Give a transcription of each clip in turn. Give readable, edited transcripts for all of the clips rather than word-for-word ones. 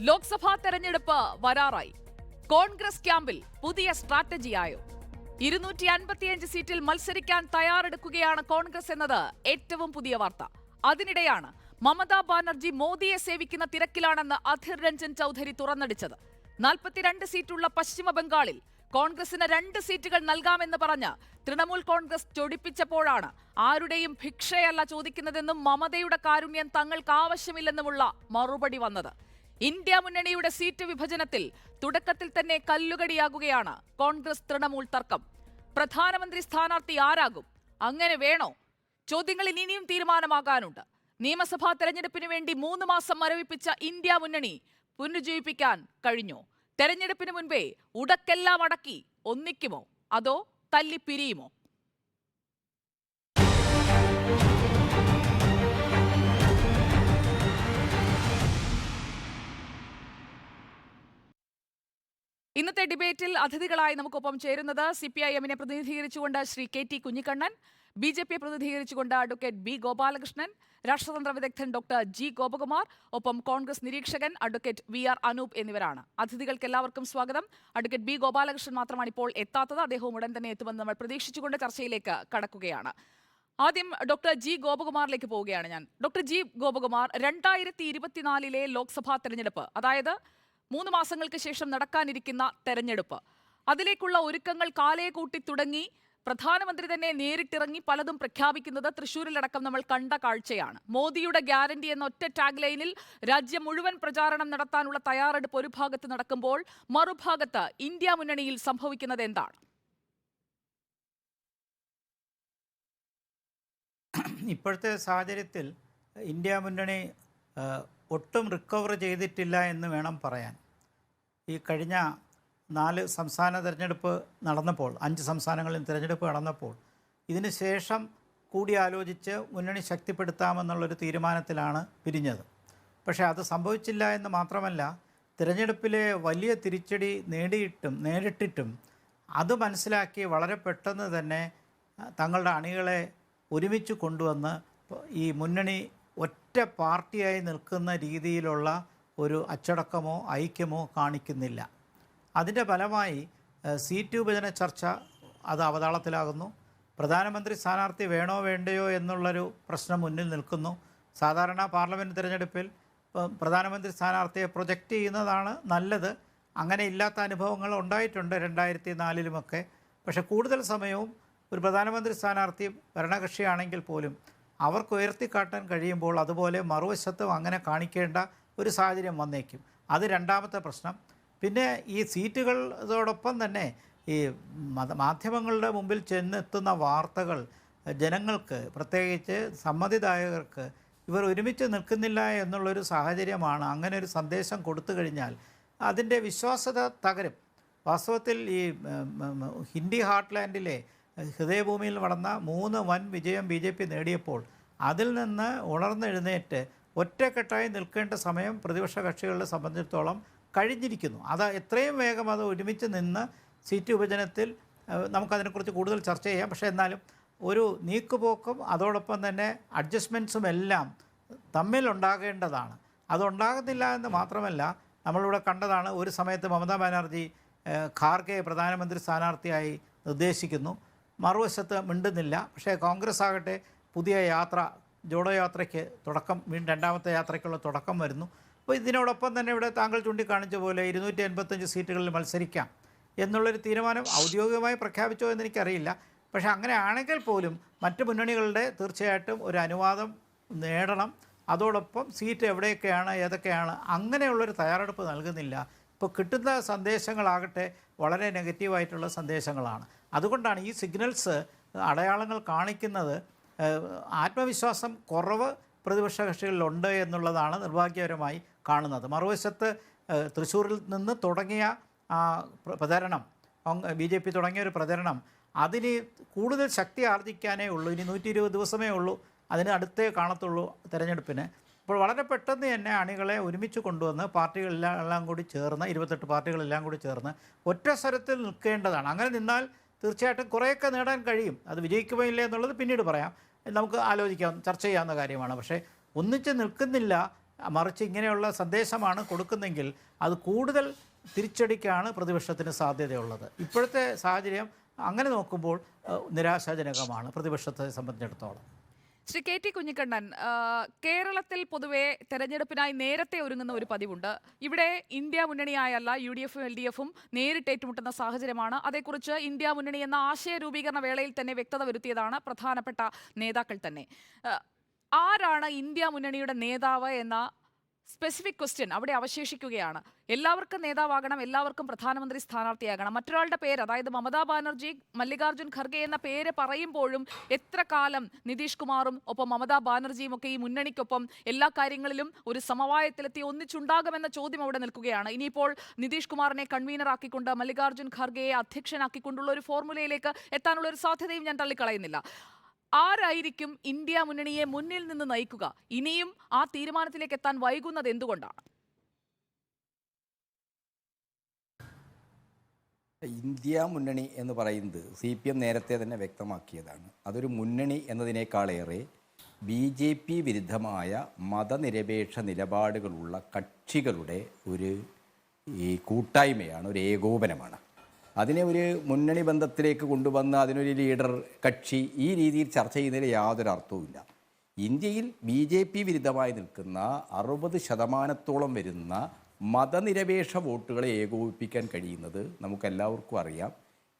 ലോക്സഭാ തെരഞ്ഞെടുപ്പ് വരാറായി. കോൺഗ്രസ് ക്യാമ്പിൽ പുതിയ സ്ട്രാറ്റജിയായോ? 255 സീറ്റിൽ മത്സരിക്കാൻ തയ്യാറെടുക്കുകയാണ് കോൺഗ്രസ് എന്നത് ഏറ്റവും പുതിയ വാർത്ത. അതിനിടെയാണ് മമതാ ബാനർജി മോദിയെ സേവിക്കുന്ന തിരക്കിലാണെന്ന് അധിർ രഞ്ജൻ ചൌധരി തുറന്നടിച്ചത്. 42 സീറ്റുള്ള പശ്ചിമ ബംഗാളിൽ കോൺഗ്രസിന് 2 സീറ്റുകൾ നൽകാമെന്ന് പറഞ്ഞ് തൃണമൂൽ കോൺഗ്രസ് ചൊടിപ്പിച്ചപ്പോഴാണ് ആരുടെയും ഭിക്ഷയല്ല ചോദിക്കുന്നതെന്നും മമതയുടെ കാരുണ്യം തങ്ങൾക്ക് ആവശ്യമില്ലെന്നുമുള്ള മറുപടി വന്നത്. ഇന്ത്യ മുന്നണിയുടെ സീറ്റ് വിഭജനത്തിൽ തുടക്കത്തിൽ തന്നെ കല്ലുകടിയാകുകയാണ് കോൺഗ്രസ് തൃണമൂൽ തർക്കം. പ്രധാനമന്ത്രി സ്ഥാനാർത്ഥി ആരാകും? അങ്ങനെ വേണോ? ചോദ്യങ്ങളിൽ ഇനിയും തീരുമാനമാകാനുണ്ട്. നിയമസഭാ തെരഞ്ഞെടുപ്പിന് വേണ്ടി 3 മാസം മരവിപ്പിച്ച ഇന്ത്യ മുന്നണി പുനരുജ്ജീവിപ്പിക്കാൻ കഴിഞ്ഞോ? തെരഞ്ഞെടുപ്പിന് മുൻപേ ഉടക്കെല്ലാം അടക്കി ഒന്നിക്കുമോ അതോ തല്ലിപ്പിരിയുമോ? ഇന്നത്തെ ഡിബേറ്റിൽ അതിഥികളായി നമുക്കൊപ്പം ചേരുന്നത് CPIM-നെ പ്രതിനിധീകരിച്ചുകൊണ്ട് ശ്രീ KT കുഞ്ഞിക്കണ്ണൻ, BJP-യെ പ്രതിനിധീകരിച്ചുകൊണ്ട് അഡ്വക്കേറ്റ് B ഗോപാലകൃഷ്ണൻ, രാഷ്ട്രതന്ത്ര വിദഗ്ധൻ ഡോക്ടർ G ഗോപകുമാർ, ഒപ്പം കോൺഗ്രസ് നിരീക്ഷകൻ അഡ്വക്കേറ്റ് VR അനൂപ് എന്നിവരാണ്. അതിഥികൾക്ക് എല്ലാവർക്കും സ്വാഗതം. അഡ്വക്കേറ്റ് B ഗോപാലകൃഷ്ണൻ മാത്രമാണ് ഇപ്പോൾ എത്താത്തത്. അദ്ദേഹവും ഉടൻ തന്നെ എത്തുമെന്ന് നമ്മൾ പ്രതീക്ഷിച്ചുകൊണ്ട് ചർച്ചയിലേക്ക് കടക്കുകയാണ്. ആദ്യം ഡോക്ടർ G ഗോപകുമാറിലേക്ക് പോവുകയാണ് ഞാൻ. ഡോക്ടർ G ഗോപകുമാർ, 2024 ലോക്സഭാ തെരഞ്ഞെടുപ്പ്, അതായത് 3 മാസങ്ങൾക്ക് ശേഷം നടക്കാനിരിക്കുന്ന തെരഞ്ഞെടുപ്പ്, അതിലേക്കുള്ള ഒരുക്കങ്ങൾ കാലയെ കൂട്ടി തുടങ്ങി. പ്രധാനമന്ത്രി തന്നെ നേരിട്ടിറങ്ങി പലതും പ്രഖ്യാപിക്കുന്നത് തൃശ്ശൂരിലടക്കം നമ്മൾ കണ്ട കാഴ്ചയാണ്. മോദിയുടെ ഗ്യാരണ്ടി എന്ന ഒറ്റ ടാഗ് ലൈനിൽ രാജ്യം മുഴുവൻ പ്രചാരണം നടത്താനുള്ള തയ്യാറെടുപ്പ് ഒരു ഭാഗത്ത് നടക്കുമ്പോൾ, മറുഭാഗത്ത് ഇന്ത്യ മുന്നണിയിൽ സംഭവിക്കുന്നത് എന്താണ്? ഇപ്പോഴത്തെ സാഹചര്യത്തിൽ ഇന്ത്യ മുന്നണി ഒട്ടും റിക്കവർ ചെയ്തിട്ടില്ല എന്ന് വേണം പറയാൻ. ഈ കഴിഞ്ഞ 4 സംസ്ഥാന തിരഞ്ഞെടുപ്പ് നടന്നപ്പോൾ, 5 സംസ്ഥാനങ്ങളിൽ തിരഞ്ഞെടുപ്പ് നടന്നപ്പോൾ, ഇതിന് ശേഷം കൂടി ആലോചിച്ച് മുന്നണി ശക്തിപ്പെടുത്താമെന്നുള്ളൊരു തീരുമാനത്തിലാണ് പിരിഞ്ഞത്. പക്ഷേ അത് സംഭവിച്ചില്ല എന്ന് മാത്രമല്ല, തിരഞ്ഞെടുപ്പിലെ വലിയ തിരിച്ചടി നേരിട്ടിട്ടും അത് മനസ്സിലാക്കി വളരെ പെട്ടെന്ന് തന്നെ തങ്ങളുടെ അണികളെ ഒരുമിച്ച് കൊണ്ടുവന്ന് ഈ മുന്നണി ഒറ്റ പാർട്ടിയായി നിൽക്കുന്ന രീതിയിലുള്ള ഒരു അച്ചടക്കമോ ഐക്യമോ കാണിക്കുന്നില്ല. അതിൻ്റെ ഫലമായി സീറ്റ് വിഭജന ചർച്ച അത് അവതാളത്തിലാകുന്നു. പ്രധാനമന്ത്രി സ്ഥാനാർത്ഥി വേണോ വേണ്ടയോ എന്നുള്ളൊരു പ്രശ്നം മുന്നിൽ നിൽക്കുന്നു. സാധാരണ പാർലമെൻറ്റ് തിരഞ്ഞെടുപ്പിൽ പ്രധാനമന്ത്രി സ്ഥാനാർത്ഥിയെ പ്രൊജക്റ്റ് ചെയ്യുന്നതാണ് നല്ലത്. അങ്ങനെ ഇല്ലാത്ത അനുഭവങ്ങൾ ഉണ്ടായിട്ടുണ്ട് 2004-ലുമൊക്കെ. പക്ഷേ കൂടുതൽ സമയവും ഒരു പ്രധാനമന്ത്രി സ്ഥാനാർത്ഥി ഭരണകക്ഷിയാണെങ്കിൽ പോലും അവർക്ക് ഉയർത്തിക്കാട്ടാൻ കഴിയുമ്പോൾ അതുപോലെ മറുവശത്തും അങ്ങനെ കാണിക്കേണ്ട ഒരു സാഹചര്യം വന്നേക്കും. അത് രണ്ടാമത്തെ പ്രശ്നം. പിന്നെ ഈ സീറ്റുകളോടൊപ്പം തന്നെ ഈ മാധ്യമങ്ങളുടെ മുമ്പിൽ ചെന്നെത്തുന്ന വാർത്തകൾ ജനങ്ങൾക്ക്, പ്രത്യേകിച്ച് സമ്മതിദായകർക്ക്, ഇവർ ഒരുമിച്ച് നിൽക്കുന്നില്ല എന്നുള്ളൊരു സാഹചര്യമാണ്. അങ്ങനെ ഒരു സന്ദേശം കൊടുത്തു കഴിഞ്ഞാൽ അതിൻ്റെ വിശ്വാസ്യത തകരും. വാസ്തവത്തിൽ ഈ ഹിന്ദി ഹാർട്ട്ലാൻഡിലെ ഹൃദയഭൂമിയിൽ നടന്ന 3 വൻ വിജയം BJP നേടിയപ്പോൾ അതിൽ നിന്ന് ഉണർന്നെഴുന്നേറ്റ് ഒറ്റക്കെട്ടായി നിൽക്കേണ്ട സമയം പ്രതിപക്ഷ കക്ഷികളെ സംബന്ധിച്ചിടത്തോളം കഴിഞ്ഞിരിക്കുന്നു. അത് എത്രയും വേഗം അത് ഒരുമിച്ച് നിന്ന് സീറ്റ് വിഭജനത്തിൽ നമുക്കതിനെക്കുറിച്ച് കൂടുതൽ ചർച്ച ചെയ്യാം. പക്ഷേ എന്നാലും ഒരു നീക്കുപോക്കും അതോടൊപ്പം തന്നെ അഡ്ജസ്റ്റ്മെൻറ്റ്സും എല്ലാം തമ്മിലുണ്ടാകേണ്ടതാണ്. അതുണ്ടാകുന്നില്ല എന്ന് മാത്രമല്ല, നമ്മളിവിടെ കണ്ടതാണ്, ഒരു സമയത്ത് മമതാ ബാനർജി ഖാർഗെ പ്രധാനമന്ത്രി സ്ഥാനാർത്ഥിയായി നിർദ്ദേശിക്കുന്നു, മറുവശത്ത് മിണ്ടുന്നില്ല. പക്ഷേ കോൺഗ്രസ് ആകട്ടെ പുതിയ യാത്ര, ജോഡോ യാത്രയ്ക്ക് തുടക്കം, രണ്ടാമത്തെ യാത്രയ്ക്കുള്ള തുടക്കം വരുന്നു. അപ്പോൾ ഇതിനോടൊപ്പം തന്നെ ഇവിടെ താങ്കൾ ചൂണ്ടിക്കാണിച്ച പോലെ 285 സീറ്റുകളിൽ മത്സരിക്കാം എന്നുള്ളൊരു തീരുമാനം ഔദ്യോഗികമായി പ്രഖ്യാപിച്ചോ എന്നെനിക്കറിയില്ല. പക്ഷേ അങ്ങനെ ആണെങ്കിൽ പോലും മറ്റ് മുന്നണികളുടെ തീർച്ചയായിട്ടും ഒരു അനുവാദം നേടണം. അതോടൊപ്പം സീറ്റ് എവിടെയൊക്കെയാണ്, ഏതൊക്കെയാണ്, അങ്ങനെയുള്ളൊരു തയ്യാറെടുപ്പ് നൽകുന്നില്ല. ഇപ്പോൾ കിട്ടുന്ന സന്ദേശങ്ങളാകട്ടെ വളരെ നെഗറ്റീവായിട്ടുള്ള സന്ദേശങ്ങളാണ്. അതുകൊണ്ടാണ് ഈ സിഗ്നൽസ്, അടയാളങ്ങൾ കാണിക്കുന്നത് ആത്മവിശ്വാസം കുറവ് പ്രതിപക്ഷ കക്ഷികളിലുണ്ട് എന്നുള്ളതാണ് നിർഭാഗ്യകരമായി കാണുന്നത്. മറുവശത്ത് തൃശ്ശൂരിൽ നിന്ന് തുടങ്ങിയ പ്രചരണം, BJP തുടങ്ങിയ ഒരു പ്രചരണം, അതിന് കൂടുതൽ ശക്തി ആർജിക്കാനേ ഉള്ളൂ. ഇനി 120 ദിവസമേ ഉള്ളൂ, അതിന് അടുത്തേ കാണത്തുള്ളൂ തെരഞ്ഞെടുപ്പിന്. അപ്പോൾ വളരെ പെട്ടെന്ന് തന്നെ അണികളെ ഒരുമിച്ച് കൊണ്ടുവന്ന് പാർട്ടികളെല്ലാം കൂടി ചേർന്ന്, 28 പാർട്ടികളെല്ലാം കൂടി ചേർന്ന് ഒറ്റ സ്വരത്തിൽ നിൽക്കേണ്ടതാണ്. അങ്ങനെ നിന്നാൽ തീർച്ചയായിട്ടും കുറേയൊക്കെ നേടാൻ കഴിയും. അത് വിജയിക്കുമോ ഇല്ല എന്നുള്ളത് പിന്നീട് പറയാം, നമുക്ക് ആലോചിക്കാം, ചർച്ച ചെയ്യാവുന്ന കാര്യമാണ്. പക്ഷേ ഒന്നിച്ച് നിൽക്കുന്നില്ല മറിച്ച് ഇങ്ങനെയുള്ള സന്ദേശമാണ് കൊടുക്കുന്നെങ്കിൽ അത് കൂടുതൽ തിരിച്ചടിക്കാണ് പ്രതിപക്ഷത്തിന് സാധ്യതയുള്ളത്. ഇപ്പോഴത്തെ സാഹചര്യം അങ്ങനെ നോക്കുമ്പോൾ നിരാശാജനകമാണ് പ്രതിപക്ഷത്തെ സംബന്ധിച്ചിടത്തോളം. ശ്രീ കെ ടി കുഞ്ഞിക്കണ്ണൻ, കേരളത്തിൽ പൊതുവെ തെരഞ്ഞെടുപ്പിനായി നേരത്തെ ഒരുങ്ങുന്ന ഒരു പതിവുണ്ട്. ഇവിടെ ഇന്ത്യ മുന്നണിയായല്ല UDF-ഉം LDF-ഉം നേരിട്ട് ഏറ്റുമുട്ടുന്ന സാഹചര്യമാണ്. അതേക്കുറിച്ച് ഇന്ത്യ മുന്നണി എന്ന ആശയ രൂപീകരണ വേളയിൽ തന്നെ വ്യക്തത വരുത്തിയതാണ് പ്രധാനപ്പെട്ട നേതാക്കൾ തന്നെ. ആരാണ് ഇന്ത്യ മുന്നണിയുടെ നേതാവ് എന്ന സ്പെസിഫിക് ക്വസ്റ്റ്യൻ അവിടെ അവശേഷിക്കുകയാണ്. എല്ലാവർക്കും നേതാവാകണം, എല്ലാവർക്കും പ്രധാനമന്ത്രി സ്ഥാനാർത്ഥിയാകണം. മറ്റൊരാളുടെ പേര്, അതായത് മമതാ ബാനർജി, മല്ലികാർജ്ജുൻ ഖർഗെ എന്ന പേര് പറയുമ്പോഴും എത്ര കാലം നിതീഷ് കുമാറും ഒപ്പം മമതാ ബാനർജിയും ഒക്കെ ഈ മുന്നണിക്കൊപ്പം എല്ലാ കാര്യങ്ങളിലും ഒരു സമവായത്തിലെത്തി ഒന്നിച്ചുണ്ടാകുമെന്ന ചോദ്യം അവിടെ നിൽക്കുകയാണ്. ഇനിയിപ്പോൾ നിതീഷ് കുമാറിനെ കൺവീനർ ആക്കിക്കൊണ്ട് മല്ലികാർജ്ജുൻ ഖർഗെയെ അധ്യക്ഷനാക്കിക്കൊണ്ടുള്ള ഒരു ഫോർമുലയിലേക്ക് എത്താനുള്ള ഒരു സാധ്യതയും ഞാൻ തള്ളിക്കളയുന്നില്ല. ആരായിരിക്കും ഇന്ത്യ മുന്നണിയെ മുന്നിൽ നിന്ന് നയിക്കുക? ഇനിയും ആ തീരുമാനത്തിലേക്ക് എത്താൻ വൈകുന്നത് എന്തുകൊണ്ടാണ്? ഇന്ത്യ മുന്നണി എന്ന് പറയുന്നത് CPM നേരത്തെ തന്നെ വ്യക്തമാക്കിയതാണ്. അതൊരു മുന്നണി എന്നതിനേക്കാളേറെ BJP വിരുദ്ധമായ മതനിരപേക്ഷ നിലപാടുകളുള്ള കക്ഷികളുടെ ഒരു കൂട്ടായ്മയാണ്, ഒരു ഏകോപനമാണ്. അതിനെ ഒരു മുന്നണി ബന്ധത്തിലേക്ക് കൊണ്ടുവന്ന് അതിനൊരു ലീഡർ കക്ഷി ഈ രീതിയിൽ ചർച്ച ചെയ്യുന്നതിൽ യാതൊരു അർത്ഥവുമില്ല. ഇന്ത്യയിൽ BJP വിരുദ്ധമായി നിൽക്കുന്ന 60% വരുന്ന മതനിരപേക്ഷ വോട്ടുകളെ ഏകോപിപ്പിക്കാൻ കഴിയുന്നത് നമുക്കെല്ലാവർക്കും അറിയാം.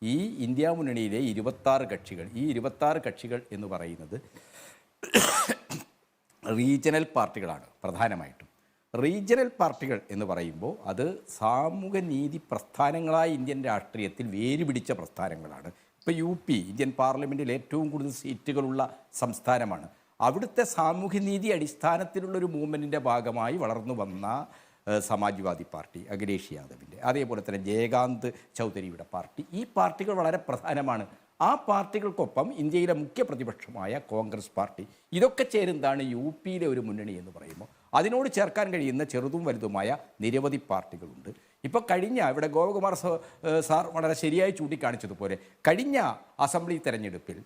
ഈ ഇന്ത്യ മുന്നണിയിലെ 26 കക്ഷികൾ, ഈ 26 കക്ഷികൾ എന്ന് പറയുന്നത് റീജിയണൽ പാർട്ടികളാണ് പ്രധാനമായിട്ടും. റീജിയണൽ പാർട്ടികൾ എന്ന് പറയുമ്പോൾ അത് സാമൂഹ്യനീതി പ്രസ്ഥാനങ്ങളായി ഇന്ത്യൻ രാഷ്ട്രീയത്തിൽ വേരുപിടിച്ച പ്രസ്ഥാനങ്ങളാണ്. ഇപ്പോൾ UP ഇന്ത്യൻ പാർലമെൻറ്റിൽ ഏറ്റവും കൂടുതൽ സീറ്റുകളുള്ള സംസ്ഥാനമാണ്. അവിടുത്തെ സാമൂഹ്യനീതി അടിസ്ഥാനത്തിലുള്ളൊരു മൂവ്മെൻറ്റിൻ്റെ ഭാഗമായി വളർന്നു വന്ന സമാജ്വാദി പാർട്ടി അഖിലേഷ് യാദവിൻ്റെ, അതേപോലെ തന്നെ ജയകാന്ത് ചൗധരിയുടെ പാർട്ടി, ഈ പാർട്ടികൾ വളരെ പ്രധാനമാണ്. ആ പാർട്ടികൾക്കൊപ്പം ഇന്ത്യയിലെ മുഖ്യ പ്രതിപക്ഷമായ കോൺഗ്രസ് പാർട്ടി, ഇതൊക്കെ ചേരുന്നതാണ് UP ഒരു മുന്നണി എന്ന് പറയുമ്പോൾ. അതിനോട് ചേർക്കാൻ കഴിയുന്ന ചെറുതും വലുതുമായ നിരവധി പാർട്ടികളുണ്ട്. ഇപ്പോൾ കഴിഞ്ഞ ഇവിടെ ഗോപകുമാർ സാർ വളരെ ശരിയായി ചൂണ്ടിക്കാണിച്ചതുപോലെ കഴിഞ്ഞ അസംബ്ലി തെരഞ്ഞെടുപ്പിൽ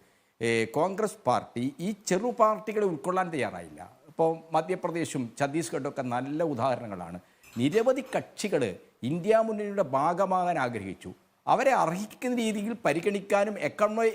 കോൺഗ്രസ് പാർട്ടി ഈ ചെറു പാർട്ടികളെ ഉൾക്കൊള്ളാൻ തയ്യാറായില്ല. ഇപ്പോൾ മധ്യപ്രദേശും ഛത്തീസ്ഗഡും ഒക്കെ നല്ല ഉദാഹരണങ്ങളാണ്. നിരവധി കക്ഷികൾ ഇന്ത്യ മുന്നണിയുടെ ഭാഗമാകാൻ ആഗ്രഹിച്ചു. അവരെ അർഹിക്കുന്ന രീതിയിൽ പരിഗണിക്കാനും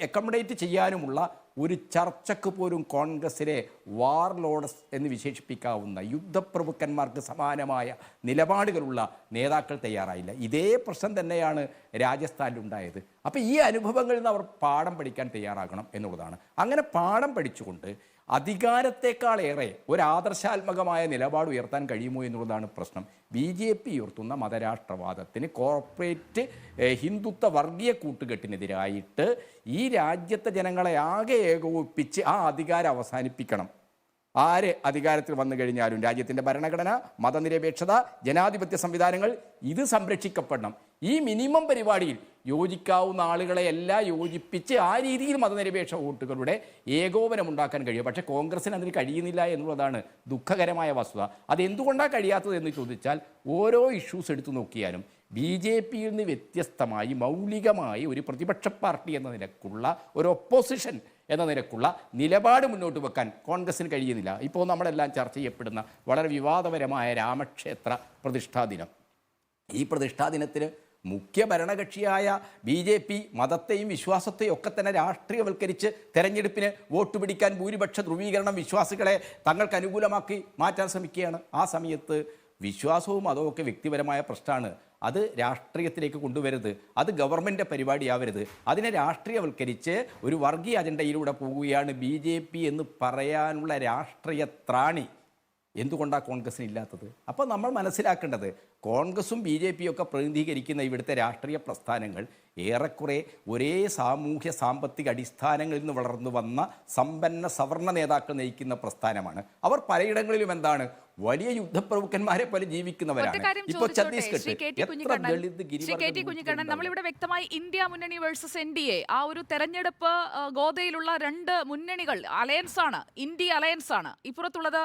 അക്കോമഡേറ്റ് ചെയ്യാനുമുള്ള ഒരു ചർച്ചയ്ക്ക് പോലും കോൺഗ്രസിലെ വാർലോഡ്സ് എന്ന് വിശേഷിപ്പിക്കാവുന്ന യുദ്ധപ്രഭുക്കന്മാർക്ക് സമാനമായ നിലപാടുകളുള്ള നേതാക്കൾ തയ്യാറായില്ല. ഇതേ പ്രശ്നം തന്നെയാണ് രാജസ്ഥാനിലുണ്ടായത്. അപ്പോൾ ഈ അനുഭവങ്ങളിൽ നിന്ന് അവർ പാഠം പഠിക്കാൻ തയ്യാറാകണം എന്നുള്ളതാണ്. അങ്ങനെ പാഠം പഠിച്ചുകൊണ്ട് അധികാരത്തെക്കാളേറെ ഒരു ആദർശാത്മകമായ നിലപാട് ഉയർത്താൻ കഴിയുമോ എന്നുള്ളതാണ് പ്രശ്നം. BJP ഉയർത്തുന്ന മതരാഷ്ട്രവാദത്തിന്, കോർപ്പറേറ്റ് ഹിന്ദുത്വ വർഗീയ കൂട്ടുകെട്ടിനെതിരായിട്ട് ഈ രാജ്യത്തെ ജനങ്ങളെ ആകെ ഏകോപിപ്പിച്ച് ആ അധികാരം അവസാനിപ്പിക്കണം. ആര് അധികാരത്തിൽ വന്നു കഴിഞ്ഞാലും രാജ്യത്തിൻ്റെ ഭരണഘടന, മതനിരപേക്ഷത, ജനാധിപത്യ സംവിധാനങ്ങൾ ഇത് സംരക്ഷിക്കപ്പെടണം. ഈ മിനിമം പരിപാടിയിൽ യോജിക്കാവുന്ന ആളുകളെ എല്ലാം യോജിപ്പിച്ച് ആ രീതിയിൽ മതനിരപേക്ഷ വോട്ടുകളുടെ ഏകോപനം ഉണ്ടാക്കാൻ കഴിയും. പക്ഷേ കോൺഗ്രസിന് അതിന് കഴിയുന്നില്ല എന്നുള്ളതാണ് ദുഃഖകരമായ വസ്തുത. അതെന്തുകൊണ്ടാണ് കഴിയാത്തത് എന്ന് ചോദിച്ചാൽ ഓരോ ഇഷ്യൂസ് എടുത്തു നോക്കിയാലും BJPയിൽ നിന്ന് വ്യത്യസ്തമായി മൗലികമായി ഒരു പ്രതിപക്ഷ പാർട്ടി എന്ന നിലക്കുള്ള ഒരു ഒപ്പോസിഷൻ എന്ന നിലക്കുള്ള നിലപാട് മുന്നോട്ട് വെക്കാൻ കോൺഗ്രസിന് കഴിയുന്നില്ല. ഇപ്പോൾ നമ്മളെല്ലാം ചർച്ച ചെയ്യപ്പെടുന്ന വളരെ വിവാദപരമായ രാമക്ഷേത്ര പ്രതിഷ്ഠാ ദിനം, ഈ പ്രതിഷ്ഠാ ദിനത്തിന് മുഖ്യ ഭരണകക്ഷിയായ BJP മതത്തെയും വിശ്വാസത്തെയും ഒക്കെ തന്നെ രാഷ്ട്രീയവൽക്കരിച്ച് തെരഞ്ഞെടുപ്പിന് വോട്ട് പിടിക്കാൻ ഭൂരിപക്ഷ ധ്രുവീകരണം വിശ്വാസികളെ തങ്ങൾക്ക് അനുകൂലമാക്കി മാറ്റാൻ ശ്രമിക്കുകയാണ്. ആ സമയത്ത് വിശ്വാസവും മതവും വ്യക്തിപരമായ പ്രശ്നമാണ്. അത് രാഷ്ട്രീയത്തിലേക്ക് കൊണ്ടുവരുത്, അത് ഗവൺമെൻറ് പരിപാടിയാവരുത്. അതിനെ രാഷ്ട്രീയവൽക്കരിച്ച് ഒരു വർഗീയ അജണ്ടയിലൂടെ പോവുകയാണ് BJP എന്ന് പറയാനുള്ള രാഷ്ട്രീയ ത്രാണി എന്തുകൊണ്ടാണ് കോൺഗ്രസിന് ഇല്ലാത്തത്? അപ്പോൾ നമ്മൾ മനസ്സിലാക്കേണ്ടത് കോൺഗ്രസും BJPയും ഒക്കെ പ്രതിനിധീകരിക്കുന്ന ഇവിടുത്തെ രാഷ്ട്രീയ പ്രസ്ഥാനങ്ങൾ ഏറെക്കുറെ ഒരേ സാമൂഹ്യ സാമ്പത്തിക അടിസ്ഥാനങ്ങളിൽ നിന്ന് വളർന്നു വന്ന സമ്പന്ന സവർണ നേതാക്കൾ നയിക്കുന്ന പ്രസ്ഥാനമാണ്. അവർ പലയിടങ്ങളിലും എന്താണ് വലിയ യുദ്ധപ്രഭുക്കന്മാരെ പോലെ ജീവിക്കുന്നവരാണ്. ഇപ്പോൾ കുഞ്ഞിക്കണ്ണൻ, നമ്മളിവിടെ വ്യക്തമായി ഇന്ത്യ മുന്നണി വേഴ്സസ് NDA ആ ഒരു തെരഞ്ഞെടുപ്പ് ഗോതയിലുള്ള രണ്ട് മുന്നണികൾ അലയൻസ് ആണ്. ഇന്ത്യ അലയൻസ് ആണ്, ഇപ്പുറത്തുള്ളത്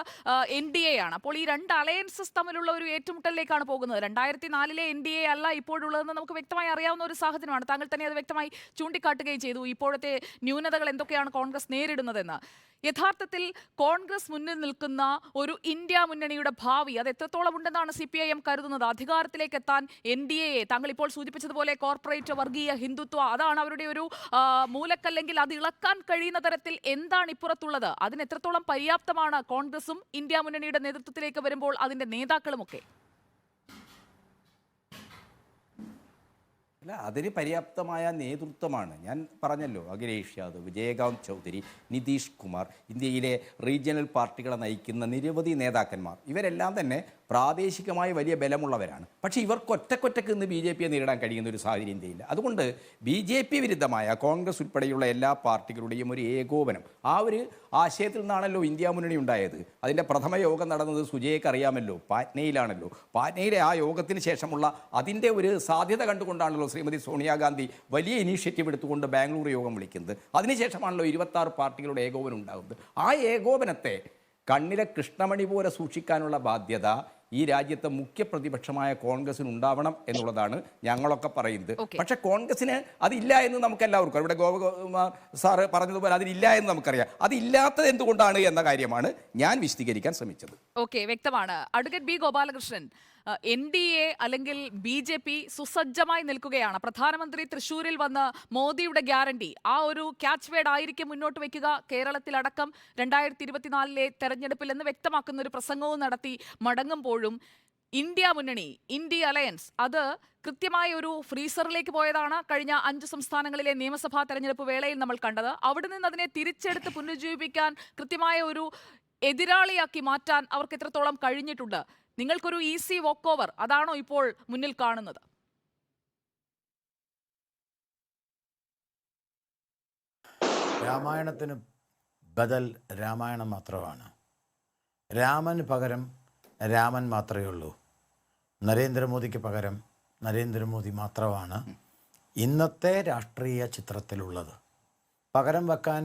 NDA ആണ്. അപ്പോൾ ഈ രണ്ട് അലയൻസസ് തമ്മിലുള്ള ഒരു ഏറ്റുമുട്ടലിലേക്കാണ് പോകുന്നത്. 2004 NDA അല്ല ഇപ്പോഴുള്ളതെന്ന് നമുക്ക് വ്യക്തമായി അറിയാവുന്ന ഒരു സാഹചര്യമാണ്. താങ്കൾ തന്നെ അത് വ്യക്തമായി ചൂണ്ടിക്കാട്ടുകയും ചെയ്തു. ഇപ്പോഴത്തെ ന്യൂനതകൾ എന്തൊക്കെയാണ് കോൺഗ്രസ് നേരിടുന്നതെന്ന്. യഥാർത്ഥത്തിൽ കോൺഗ്രസ് മുന്നിൽ നിൽക്കുന്ന ഒരു ഇന്ത്യ മുന്നണി മുന്നണിയുടെ ഭാവി അത് എത്രത്തോളം ഉണ്ടെന്നാണ് CPIM കരുതുന്നത്? അധികാരത്തിലേക്ക് എത്താൻ NDA താങ്കൾ ഇപ്പോൾ സൂചിപ്പിച്ചതുപോലെ കോർപ്പറേറ്റ് വർഗീയ ഹിന്ദുത്വ അതാണ് അവരുടെ ഒരു മൂലക്കല്ലെങ്കിൽ അത് ഇളക്കാൻ കഴിയുന്ന തരത്തിൽ എന്താണ് ഇപ്പുറത്തുള്ളത്? അതിന് എത്രത്തോളം പര്യാപ്തമാണ് കോൺഗ്രസും ഇന്ത്യ മുന്നണിയുടെ നേതൃത്വത്തിലേക്ക് വരുമ്പോൾ അതിന്റെ നേതാക്കളുമൊക്കെ? അല്ല, അതിന് പര്യാപ്തമായ നേതൃത്വമാണ്. ഞാൻ പറഞ്ഞല്ലോ, അഖിലേഷ് യാദവ്, വിജയകാന്ത് ചൗധരി, നിതീഷ് കുമാർ, ഇന്ത്യയിലെ റീജിയണൽ പാർട്ടികളെ നയിക്കുന്ന നിരവധി നേതാക്കന്മാർ, ഇവരെല്ലാം തന്നെ പ്രാദേശികമായി വലിയ ബലമുള്ളവരാണ്. പക്ഷേ ഇവർക്ക് ഒറ്റക്കൊറ്റക്ക് ഇന്ന് BJPയെ നേരിടാൻ കഴിയുന്ന ഒരു സാഹചര്യം ഇന്ത്യയില്ല. അതുകൊണ്ട് BJP വിരുദ്ധമായ കോൺഗ്രസ് ഉൾപ്പെടെയുള്ള എല്ലാ പാർട്ടികളുടെയും ഒരു ഏകോപനം, ആ ഒരു ആശയത്തിൽ നിന്നാണല്ലോ ഇന്ത്യ മുന്നണി ഉണ്ടായത്. അതിൻ്റെ പ്രഥമ യോഗം നടന്നത് സുജയ്ക്ക് അറിയാമല്ലോ, പാറ്റ്നയിലാണല്ലോ. പാറ്റ്നയിലെ ആ യോഗത്തിന് ശേഷമുള്ള അതിൻ്റെ ഒരു സാധ്യത കണ്ടുകൊണ്ടാണല്ലോ ശ്രീമതി സോണിയാഗാന്ധി വലിയ ഇനീഷ്യേറ്റീവ് എടുത്തുകൊണ്ട് ബാംഗ്ലൂർ യോഗം വിളിക്കുന്നത്. അതിനുശേഷമാണല്ലോ 26 പാർട്ടികളുടെ ഏകോപനം ഉണ്ടാകുന്നത്. ആ ഏകോപനത്തെ കണ്ണിലെ കൃഷ്ണമണി പോലെ സൂക്ഷിക്കാനുള്ള ബാധ്യത ഈ രാജ്യത്തെ മുഖ്യ പ്രതിപക്ഷമായ കോൺഗ്രസിന് ഉണ്ടാവണം എന്നുള്ളതാണ് ഞങ്ങളൊക്കെ പറയുന്നത്. പക്ഷെ കോൺഗ്രസിന് അതില്ല എന്ന് നമുക്കെല്ലാവർക്കും, ഇവിടെ ഗോപകുമാർ സാറ് പറഞ്ഞതുപോലെ അതിലില്ല എന്ന് നമുക്കറിയാം. അതില്ലാത്തത് എന്തുകൊണ്ടാണ് എന്ന കാര്യമാണ് ഞാൻ വിശദീകരിക്കാൻ ശ്രമിച്ചത്. ഓക്കെ, വ്യക്തമാണ്. Advocate B. ഗോപാലകൃഷ്ണൻ, NDA അല്ലെങ്കിൽ BJP സുസജ്ജമായി നിൽക്കുകയാണ്. പ്രധാനമന്ത്രി തൃശ്ശൂരിൽ വന്ന് മോദിയുടെ ഗ്യാരണ്ടി ആ ഒരു ക്യാച്ച് വേർഡ് ആയിരിക്കും മുന്നോട്ട് വയ്ക്കുക. കേരളത്തിലടക്കം 2024 തെരഞ്ഞെടുപ്പിൽ എന്ന് വ്യക്തമാക്കുന്ന ഒരു പ്രസംഗവും നടത്തി മടങ്ങുമ്പോഴും ഇന്ത്യ മുന്നണി, ഇന്ത്യ അലയൻസ് അത് കൃത്യമായ ഒരു ഫ്രീസറിലേക്ക് പോയതാണ് കഴിഞ്ഞ 5 സംസ്ഥാനങ്ങളിലെ നിയമസഭാ തെരഞ്ഞെടുപ്പ് വേളയിൽ നമ്മൾ കണ്ടത്. അവിടെ നിന്ന് അതിനെ തിരിച്ചെടുത്ത് പുനരുജ്ജീവിപ്പിക്കാൻ കൃത്യമായ ഒരു എതിരാളിയാക്കി മാറ്റാൻ അവർക്ക് എത്രത്തോളം കഴിഞ്ഞിട്ടുണ്ട്? നിങ്ങൾക്കൊരു ഈസി വോക്ക് ഓവർ അതാണോ ഇപ്പോൾ മുന്നിൽ കാണുന്നത്? രാമായണത്തിന് ബദൽ രാമായണം മാത്രമാണ്. രാമന് പകരം രാമൻ മാത്രമേ ഉള്ളൂ. നരേന്ദ്രമോദിക്ക് പകരം നരേന്ദ്രമോദി മാത്രമാണ് ഇന്നത്തെ രാഷ്ട്രീയ ചിത്രത്തിലുള്ളത്. പകരം വെക്കാൻ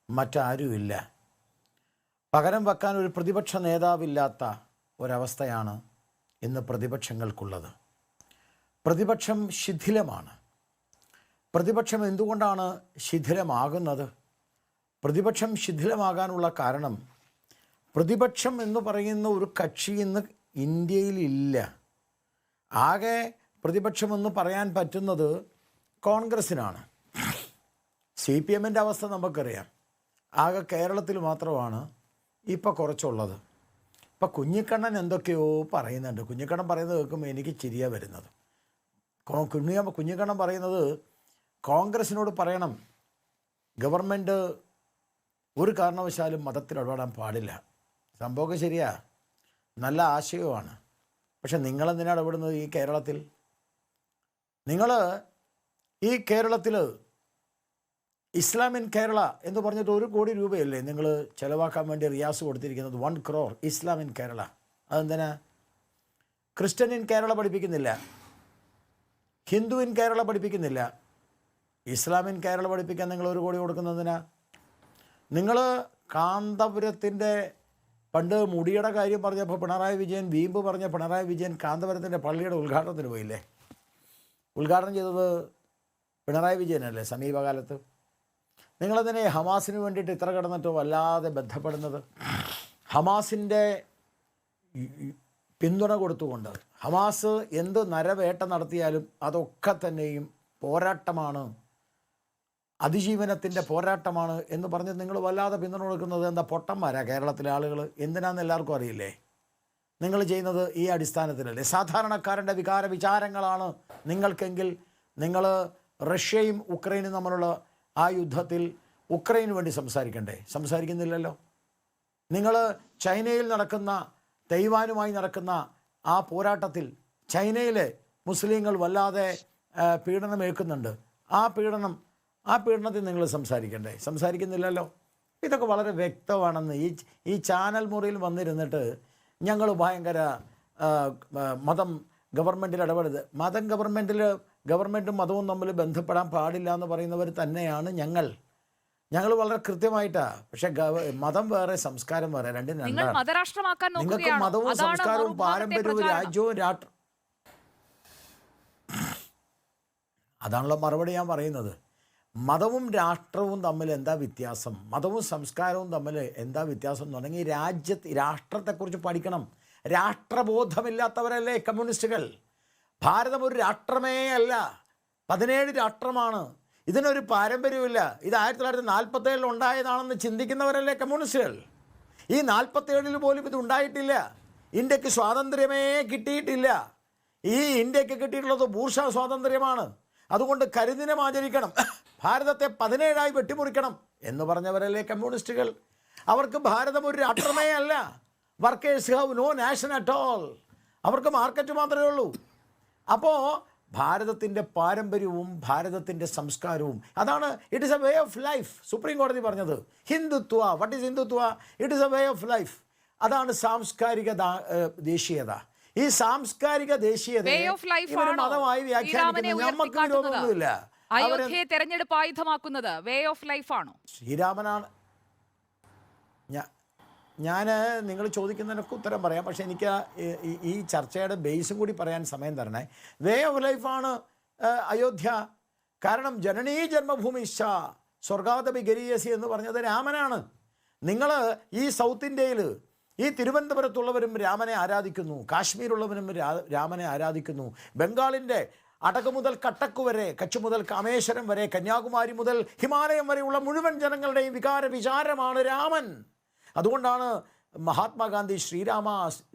മറ്റാരുമില്ല. പകരം വെക്കാൻ ഒരു പ്രതിപക്ഷ നേതാവില്ലാത്ത ഒരവസ്ഥയാണ് ഇന്ന് പ്രതിപക്ഷങ്ങൾക്കുള്ളത്. പ്രതിപക്ഷം ശിഥിലമാണ്. പ്രതിപക്ഷം എന്തുകൊണ്ടാണ് ശിഥിലമാകുന്നത്? പ്രതിപക്ഷം ശിഥിലമാകാനുള്ള കാരണം, പ്രതിപക്ഷം എന്ന് പറയുന്ന ഒരു കക്ഷി ഇന്ന് ഇന്ത്യയിലില്ല. ആകെ പ്രതിപക്ഷമെന്ന് പറയാൻ പറ്റുന്നത് കോൺഗ്രസ്സിനാണ്. CPMൻ്റെ അവസ്ഥ നമുക്കറിയാം. ആകെ കേരളത്തിൽ മാത്രമാണ് ഇപ്പോൾ കുറച്ചുള്ളത്. ഇപ്പം കുഞ്ഞിക്കണ്ണൻ എന്തൊക്കെയോ പറയുന്നുണ്ട്. കുഞ്ഞിക്കണ്ണൻ പറയുന്നത് കേൾക്കുമ്പോൾ എനിക്ക് ചിരിയാണ് വരുന്നത്. കുഞ്ഞിക്കണ്ണൻ പറയുന്നത് കോൺഗ്രസിനോട് പറയണം, ഗവൺമെൻറ് ഒരു കാരണവശാലും മതത്തിൽ ഇടപെടാൻ പാടില്ല. സംഭവമൊക്കെ ശരിയാ, നല്ല ആശയമാണ്. പക്ഷെ നിങ്ങളെന്തിനാണ് ഇടപെടുന്നത് ഈ കേരളത്തിൽ? നിങ്ങൾ ഈ കേരളത്തിൽ ഇസ്ലാമിൻ കേരള എന്ന് പറഞ്ഞിട്ട് 1 കോടി രൂപയല്ലേ നിങ്ങൾ ചിലവാക്കാൻ വേണ്ടി റിയാസ് കൊടുത്തിരിക്കുന്നത്? 1 crore ഇസ്ലാമിൻ കേരള. അതെന്തിനാ? ക്രിസ്ത്യൻ ഇൻ കേരള പഠിപ്പിക്കുന്നില്ല, ഹിന്ദു ഇൻ കേരള പഠിപ്പിക്കുന്നില്ല, ഇസ്ലാമിൻ കേരള പഠിപ്പിക്കാൻ നിങ്ങൾ 1 കോടി കൊടുക്കുന്നതിനാ? നിങ്ങൾ കാന്തപുരത്തിൻ്റെ പണ്ട് മുടിയുടെ കാര്യം പറഞ്ഞപ്പോൾ പിണറായി വിജയൻ വീമ്പ് പറഞ്ഞ പിണറായി വിജയൻ കാന്തപുരത്തിൻ്റെ പള്ളിയുടെ ഉദ്ഘാടനത്തിന് പോയില്ലേ? ഉദ്ഘാടനം ചെയ്തത് പിണറായി വിജയനല്ലേ സമീപകാലത്ത്? നിങ്ങളതിനെ ഹമാസിന് വേണ്ടിയിട്ട് ഇത്ര കിടന്നിട്ടോ വല്ലാതെ ബന്ധപ്പെടുന്നത്? ഹമാസിൻ്റെ പിന്തുണ കൊടുത്തുകൊണ്ട് ഹമാസ് എന്ത് നരവേട്ട നടത്തിയാലും അതൊക്കെ തന്നെയും പോരാട്ടമാണ്, അതിജീവനത്തിൻ്റെ പോരാട്ടമാണ് എന്ന് പറഞ്ഞ് നിങ്ങൾ വല്ലാതെ പിന്തുണ കൊടുക്കുന്നത് എന്താ? പൊട്ടന്മാരാ കേരളത്തിലെ ആളുകൾ. എന്തിനാണെന്ന് എല്ലാവർക്കും അറിയില്ലേ? നിങ്ങൾ ചെയ്യുന്നത് ഈ അടിസ്ഥാനത്തിലല്ലേ? സാധാരണക്കാരൻ്റെ വികാര വിചാരങ്ങളാണ് നിങ്ങൾക്കെങ്കിൽ നിങ്ങൾ റഷ്യയും ഉക്രൈനും തമ്മിലുള്ള ആ യുദ്ധത്തിൽ ഉക്രൈന് വേണ്ടി സംസാരിക്കണ്ടേ? സംസാരിക്കുന്നില്ലല്ലോ. നിങ്ങൾ ചൈനയിൽ നടക്കുന്ന, തൈവാനുമായി നടക്കുന്ന ആ പോരാട്ടത്തിൽ ചൈനയിലെ മുസ്ലിങ്ങൾ വല്ലാതെ പീഡനമേൽക്കുന്നുണ്ട്. ആ പീഡനത്തിൽ നിങ്ങൾ സംസാരിക്കണ്ടേ? സംസാരിക്കുന്നില്ലല്ലോ. ഇതൊക്കെ വളരെ വ്യക്തമാണെന്ന് ഈ ചാനൽ മുറിയിൽ വന്നിരുന്നിട്ട് ഞങ്ങൾ ഭയങ്കര മതം ഗവൺമെൻറ്റിൽ ഇടപെടരുത്, ഗവൺമെൻറ്റും മതവും തമ്മിൽ ബന്ധപ്പെടാൻ പാടില്ല എന്ന് പറയുന്നവർ തന്നെയാണ് ഞങ്ങൾ വളരെ കൃത്യമായിട്ടാണ്. പക്ഷെ മതം വേറെ സംസ്കാരം വേറെ, രണ്ടും രണ്ടാണ്. നിങ്ങൾക്ക് മതവും സംസ്കാരവും പാരമ്പര്യവും രാജ്യവും അതാണല്ലോ മറുപടി ഞാൻ പറയുന്നത്. മതവും രാഷ്ട്രവും തമ്മിൽ എന്താ വ്യത്യാസം, മതവും സംസ്കാരവും തമ്മിൽ എന്താ വ്യത്യാസം എന്ന് പറഞ്ഞെങ്കിൽ രാഷ്ട്രത്തെക്കുറിച്ച് പഠിക്കണം. രാഷ്ട്രബോധമില്ലാത്തവരല്ലേ കമ്മ്യൂണിസ്റ്റുകൾ? ഭാരതം ഒരു രാഷ്ട്രമേ അല്ല, 17 രാഷ്ട്രമാണ്. ഇതിനൊരു പാരമ്പര്യമില്ല. ഇത് 1947 ഉണ്ടായതാണെന്ന് ചിന്തിക്കുന്നവരല്ലേ കമ്മ്യൂണിസ്റ്റുകൾ? ഈ 47 പോലും ഇത് ഉണ്ടായിട്ടില്ല. ഇന്ത്യക്ക് സ്വാതന്ത്ര്യമേ കിട്ടിയിട്ടില്ല. ഈ ഇന്ത്യക്ക് കിട്ടിയിട്ടുള്ളത് ബൂർഷാ സ്വാതന്ത്ര്യമാണ്. അതുകൊണ്ട് കരിദിനം ആചരിക്കണം, ഭാരതത്തെ 17ആയി വെട്ടിമുറിക്കണം എന്ന് പറഞ്ഞവരല്ലേ കമ്മ്യൂണിസ്റ്റുകൾ? അവർക്ക് ഭാരതം ഒരു രാഷ്ട്രമേ അല്ല. Workers have no nation at all. അവർക്ക് മാർക്കറ്റ് മാത്രമേ ഉള്ളൂ. അപ്പോൾ ഭാരതത്തിൻ്റെ പാരമ്പര്യവും ഭാരതത്തിൻ്റെ സംസ്കാരവും അതാണ്. It is a way of life. Supreme കോടതി പറഞ്ഞത് Hindutva, what is Hindutva? It is a way of life. അതാണ് സാംസ്കാരിക ദേശീയത. ഈ സാംസ്കാരിക ദേശീയതയെ മതമായി വ്യാഖ്യാനിക്കുന്നത് നമുക്ക് വിരോധമൊന്നുമില്ല. അയോധ്യയെ തെരഞ്ഞെടുപ്പ് ആയുധമാക്കുന്നത് വേ ഓഫ് ലൈഫ് ആണോ? ശ്രീരാമനാണ്. ഞാൻ നിങ്ങൾ ചോദിക്കുന്നതിനൊക്കെ ഉത്തരം പറയാം, പക്ഷേ എനിക്ക് ഈ ചർച്ചയുടെ ബേസും കൂടി പറയാൻ സമയം തരണേ. വേ ഓഫ് ലൈഫാണ് അയോധ്യ. കാരണം ജനനീ ജന്മഭൂമിശ്ച സ്വർഗാദപി ഗരീയസി എന്ന് പറഞ്ഞത് രാമനാണ്. നിങ്ങൾ ഈ സൗത്ത് ഇന്ത്യയിൽ ഈ തിരുവനന്തപുരത്തുള്ളവരും രാമനെ ആരാധിക്കുന്നു, കാശ്മീരുള്ളവരും രാമനെ ആരാധിക്കുന്നു. ബംഗാളിൻ്റെ അടക് മുതൽ കട്ടക്ക് വരെ, കച്ച് മുതൽ കാമേശ്വരം വരെ, കന്യാകുമാരി മുതൽ ഹിമാലയം വരെയുള്ള മുഴുവൻ ജനങ്ങളുടെയും വിചാരമാണ് രാമൻ. അതുകൊണ്ടാണ് മഹാത്മാഗാന്ധി ശ്രീരാമ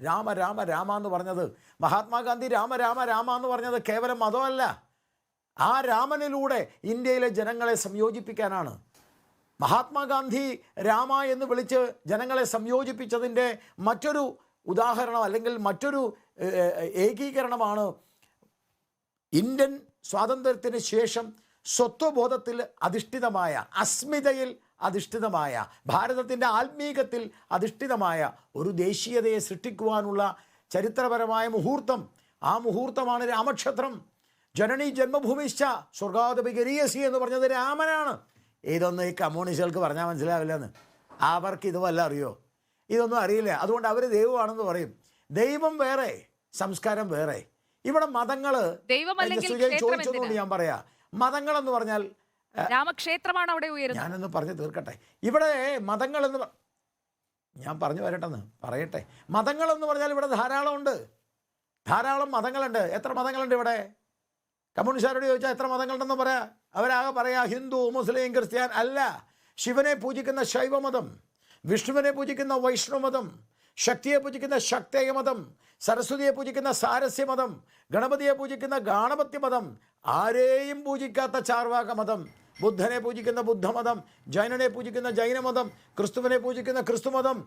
രാമ രാമ രാമ എന്ന് പറഞ്ഞത്. മഹാത്മാഗാന്ധി രാമ രാമ രാമ എന്ന് പറഞ്ഞത് കേവലം മതമല്ല, ആ രാമനിലൂടെ ഇന്ത്യയിലെ ജനങ്ങളെ സംയോജിപ്പിക്കാനാണ്. മഹാത്മാഗാന്ധി രാമ എന്ന് വിളിച്ച് ജനങ്ങളെ സംയോജിപ്പിച്ചതിൻ്റെ മറ്റൊരു ഉദാഹരണം അല്ലെങ്കിൽ മറ്റൊരു ഏകീകരണമാണ് ഇന്ത്യൻ സ്വാതന്ത്ര്യത്തിന് ശേഷം സ്വത്വബോധത്തിൽ അധിഷ്ഠിതമായ, അസ്മിതയിൽ അധിഷ്ഠിതമായ, ഭാരതത്തിൻ്റെ ആത്മീകത്തിൽ അധിഷ്ഠിതമായ ഒരു ദേശീയതയെ സൃഷ്ടിക്കുവാനുള്ള ചരിത്രപരമായ മുഹൂർത്തം. ആ മുഹൂർത്തമാണ് രാമക്ഷേത്രം. ജനനീ ജന്മഭൂമിശ്ച സ്വർഗാദപി ഗരീയസി എന്ന് പറഞ്ഞത് രാമനാണ്. ഇതൊന്നും ഈ കമ്മ്യൂണിസ്റ്റുകൾക്ക് പറഞ്ഞാൽ മനസ്സിലാവില്ലെന്ന്. അവർക്ക് ഇത് വല്ല അറിയോ? ഇതൊന്നും അറിയില്ല. അതുകൊണ്ട് അവർ ദൈവമാണെന്ന് പറയും. ദൈവം വേറെ, സംസ്കാരം വേറെ. ഇവിടെ മതങ്ങൾ ചോദിച്ചതുകൊണ്ട് ഞാൻ പറയാം, മതങ്ങളെന്ന് പറഞ്ഞാൽ രാമക്ഷേത്രമാണ് അവിടെ ഉയരുന്നത്. ഞാനൊന്ന് പറഞ്ഞു തീർക്കട്ടെ. ഇവിടെ മതങ്ങളെന്ന് ഞാൻ പറഞ്ഞു പറയട്ടെ. മതങ്ങളെന്ന് പറഞ്ഞാൽ ഇവിടെ ധാരാളം മതങ്ങളുണ്ട്. എത്ര മതങ്ങളുണ്ട് ഇവിടെ? കമ്മ്യൂണിസ്റ്റുകാരോട് ചോദിച്ചാൽ എത്ര മതങ്ങളുണ്ടെന്ന് പറയാം. അവരാകെ പറയാ ഹിന്ദു, മുസ്ലിം, ക്രിസ്ത്യൻ. അല്ല, ശിവനെ പൂജിക്കുന്ന ശൈവമതം, വിഷ്ണുവിനെ പൂജിക്കുന്ന വൈഷ്ണവമതം, ശക്തിയെ പൂജിക്കുന്ന ശക്തേയ മതം, സരസ്വതിയെ പൂജിക്കുന്ന സാരസ്യമതം, ഗണപതിയെ പൂജിക്കുന്ന ഗാണപത്യമതം, ആരെയും പൂജിക്കാത്ത ചാർവാക മതം, ബുദ്ധനെ പൂജിക്കുന്ന ബുദ്ധമതം, ജൈനനെ പൂജിക്കുന്ന ജൈനമതം, ക്രിസ്തുവിനെ പൂജിക്കുന്ന ക്രിസ്തുമതം,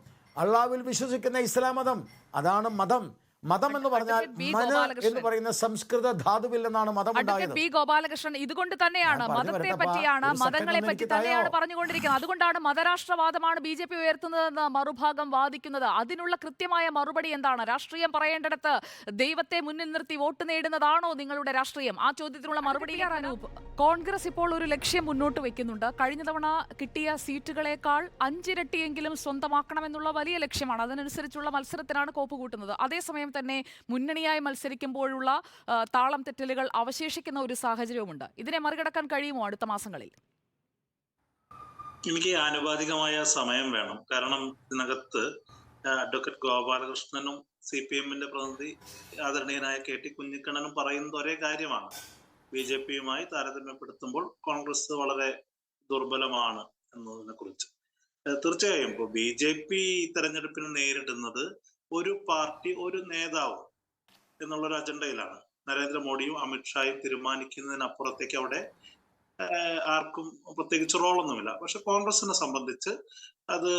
അള്ളാഹുവിൽ വിശ്വസിക്കുന്ന ഇസ്ലാം മതം. അതാണ് മതം. മതം എന്ന് പറഞ്ഞാൽ മന എന്ന് പറയുന്ന സംസ്കൃത ധാതുവിൽ നിന്നാണ് മതം ഉണ്ടായത്. പി ഗോപാലകൃഷ്ണൻ ഇതുകൊണ്ട് തന്നെയാണ് മതത്തെ പറ്റിയാണ്, മതങ്ങളെ പറ്റി തന്നെയാണ് പറഞ്ഞുകൊണ്ടിരിക്കുന്നത്. അതുകൊണ്ടാണ് മതരാഷ്ട്രവാദമാണ് BJP ഉയർത്തുന്നതെന്ന് മറുഭാഗം വാദിക്കുന്നത്. അതിനുള്ള കൃത്യമായ മറുപടി എന്താണ്? രാഷ്ട്രീയം പറയേണ്ടിടത്ത് ദൈവത്തെ മുന്നിൽ നിർത്തി വോട്ട് നേടുന്നതാണോ നിങ്ങളുടെ രാഷ്ട്രീയം? ആ ചോദ്യത്തിനുള്ള മറുപടി അനൂപ്. കോൺഗ്രസ് ഇപ്പോൾ ഒരു ലക്ഷ്യം മുന്നോട്ട് വെക്കുന്നുണ്ട്. കഴിഞ്ഞ തവണ കിട്ടിയ സീറ്റുകളേക്കാൾ 5 ഇരട്ടിയെങ്കിലും സ്വന്തമാക്കണമെന്നുള്ള വലിയ ലക്ഷ്യമാണ്. അതിനനുസരിച്ചുള്ള മത്സരത്തിനാണ് കോപ്പ് കൂട്ടുന്നത്. അതേസമയം തന്നെ മുന്നണിയായി മത്സരിക്കുമ്പോഴുള്ള താളം തെറ്റലുകൾ അവശേഷിക്കുന്ന ഒരു സാഹചര്യവുമുണ്ട്. ഇതിനെ മറികടക്കാൻ കഴിയുമോ അടുത്ത മാസങ്ങളിൽ? എനിക്ക് ആനുപാതികമായ സമയം വേണം. കാരണം ഇതിനകത്ത് അഡ്വക്കേറ്റ് ഗോപാലകൃഷ്ണനും CPM-ന്റെ പ്രതിനിധി ആദരണീയനായ KT കുഞ്ഞിക്കണ്ണനും പറയുന്നത് ഒരേ കാര്യമാണ്. BJP-യുമായി താരതമ്യപ്പെടുത്തുമ്പോൾ കോൺഗ്രസ് വളരെ ദുർബലമാണ് എന്നതിനെ കുറിച്ച്. തീർച്ചയായും ഇപ്പോൾ BJP തെരഞ്ഞെടുപ്പിന് നേരിടുന്നത് ഒരു പാർട്ടി, ഒരു നേതാവ് എന്നുള്ളൊരു അജണ്ടയിലാണ്. നരേന്ദ്രമോദിയും അമിത്ഷായും തീരുമാനിക്കുന്നതിനപ്പുറത്തേക്ക് അവിടെ ആർക്കും പ്രത്യേകിച്ച് റോളൊന്നുമില്ല. പക്ഷെ കോൺഗ്രസിനെ സംബന്ധിച്ച്, അത്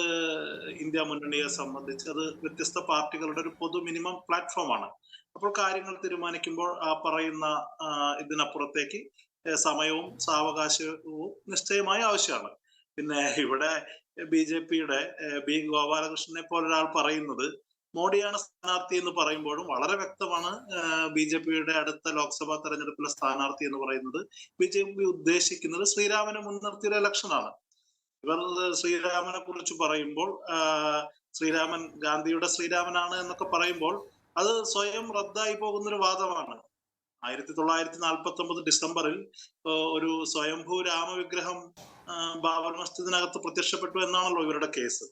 ഇന്ത്യ മുന്നണിയെ സംബന്ധിച്ച് അത് വ്യത്യസ്ത പാർട്ടികളുടെ ഒരു പൊതു മിനിമം പ്ലാറ്റ്ഫോമാണ്. അപ്പോൾ കാര്യങ്ങൾ തീരുമാനിക്കുമ്പോൾ ആ പറയുന്ന ഇതിനപ്പുറത്തേക്ക് സമയവും സാവകാശവും നിശ്ചയമായി ആവശ്യമാണ്. പിന്നെ ഇവിടെ BJP-യുടെ B ഗോപാലകൃഷ്ണനെ പോലൊരാൾ പറയുന്നത് മോഡിയാണ് സ്ഥാനാർത്ഥി എന്ന് പറയുമ്പോഴും വളരെ വ്യക്തമാണ് BJP-യുടെ അടുത്ത ലോക്സഭാ തെരഞ്ഞെടുപ്പിലെ സ്ഥാനാർത്ഥി എന്ന് പറയുന്നത് BJP ഉദ്ദേശിക്കുന്നത് ശ്രീരാമനെ മുൻനിർത്തിയുള്ള ഇലക്ഷനാണ്. ഇവർ ശ്രീരാമനെ കുറിച്ച് പറയുമ്പോൾ ശ്രീരാമൻ ഗാന്ധിയുടെ ശ്രീരാമനാണ് എന്നൊക്കെ പറയുമ്പോൾ അത് സ്വയം റദ്ദായി പോകുന്നൊരു വാദമാണ്. 1949 ഡിസംബറിൽ ഒരു സ്വയംഭൂ രാമവിഗ്രഹം ബാബർ മസ്ജിദിനകത്ത് പ്രത്യക്ഷപ്പെട്ടു എന്നാണല്ലോ ഇവരുടെ കേസ്.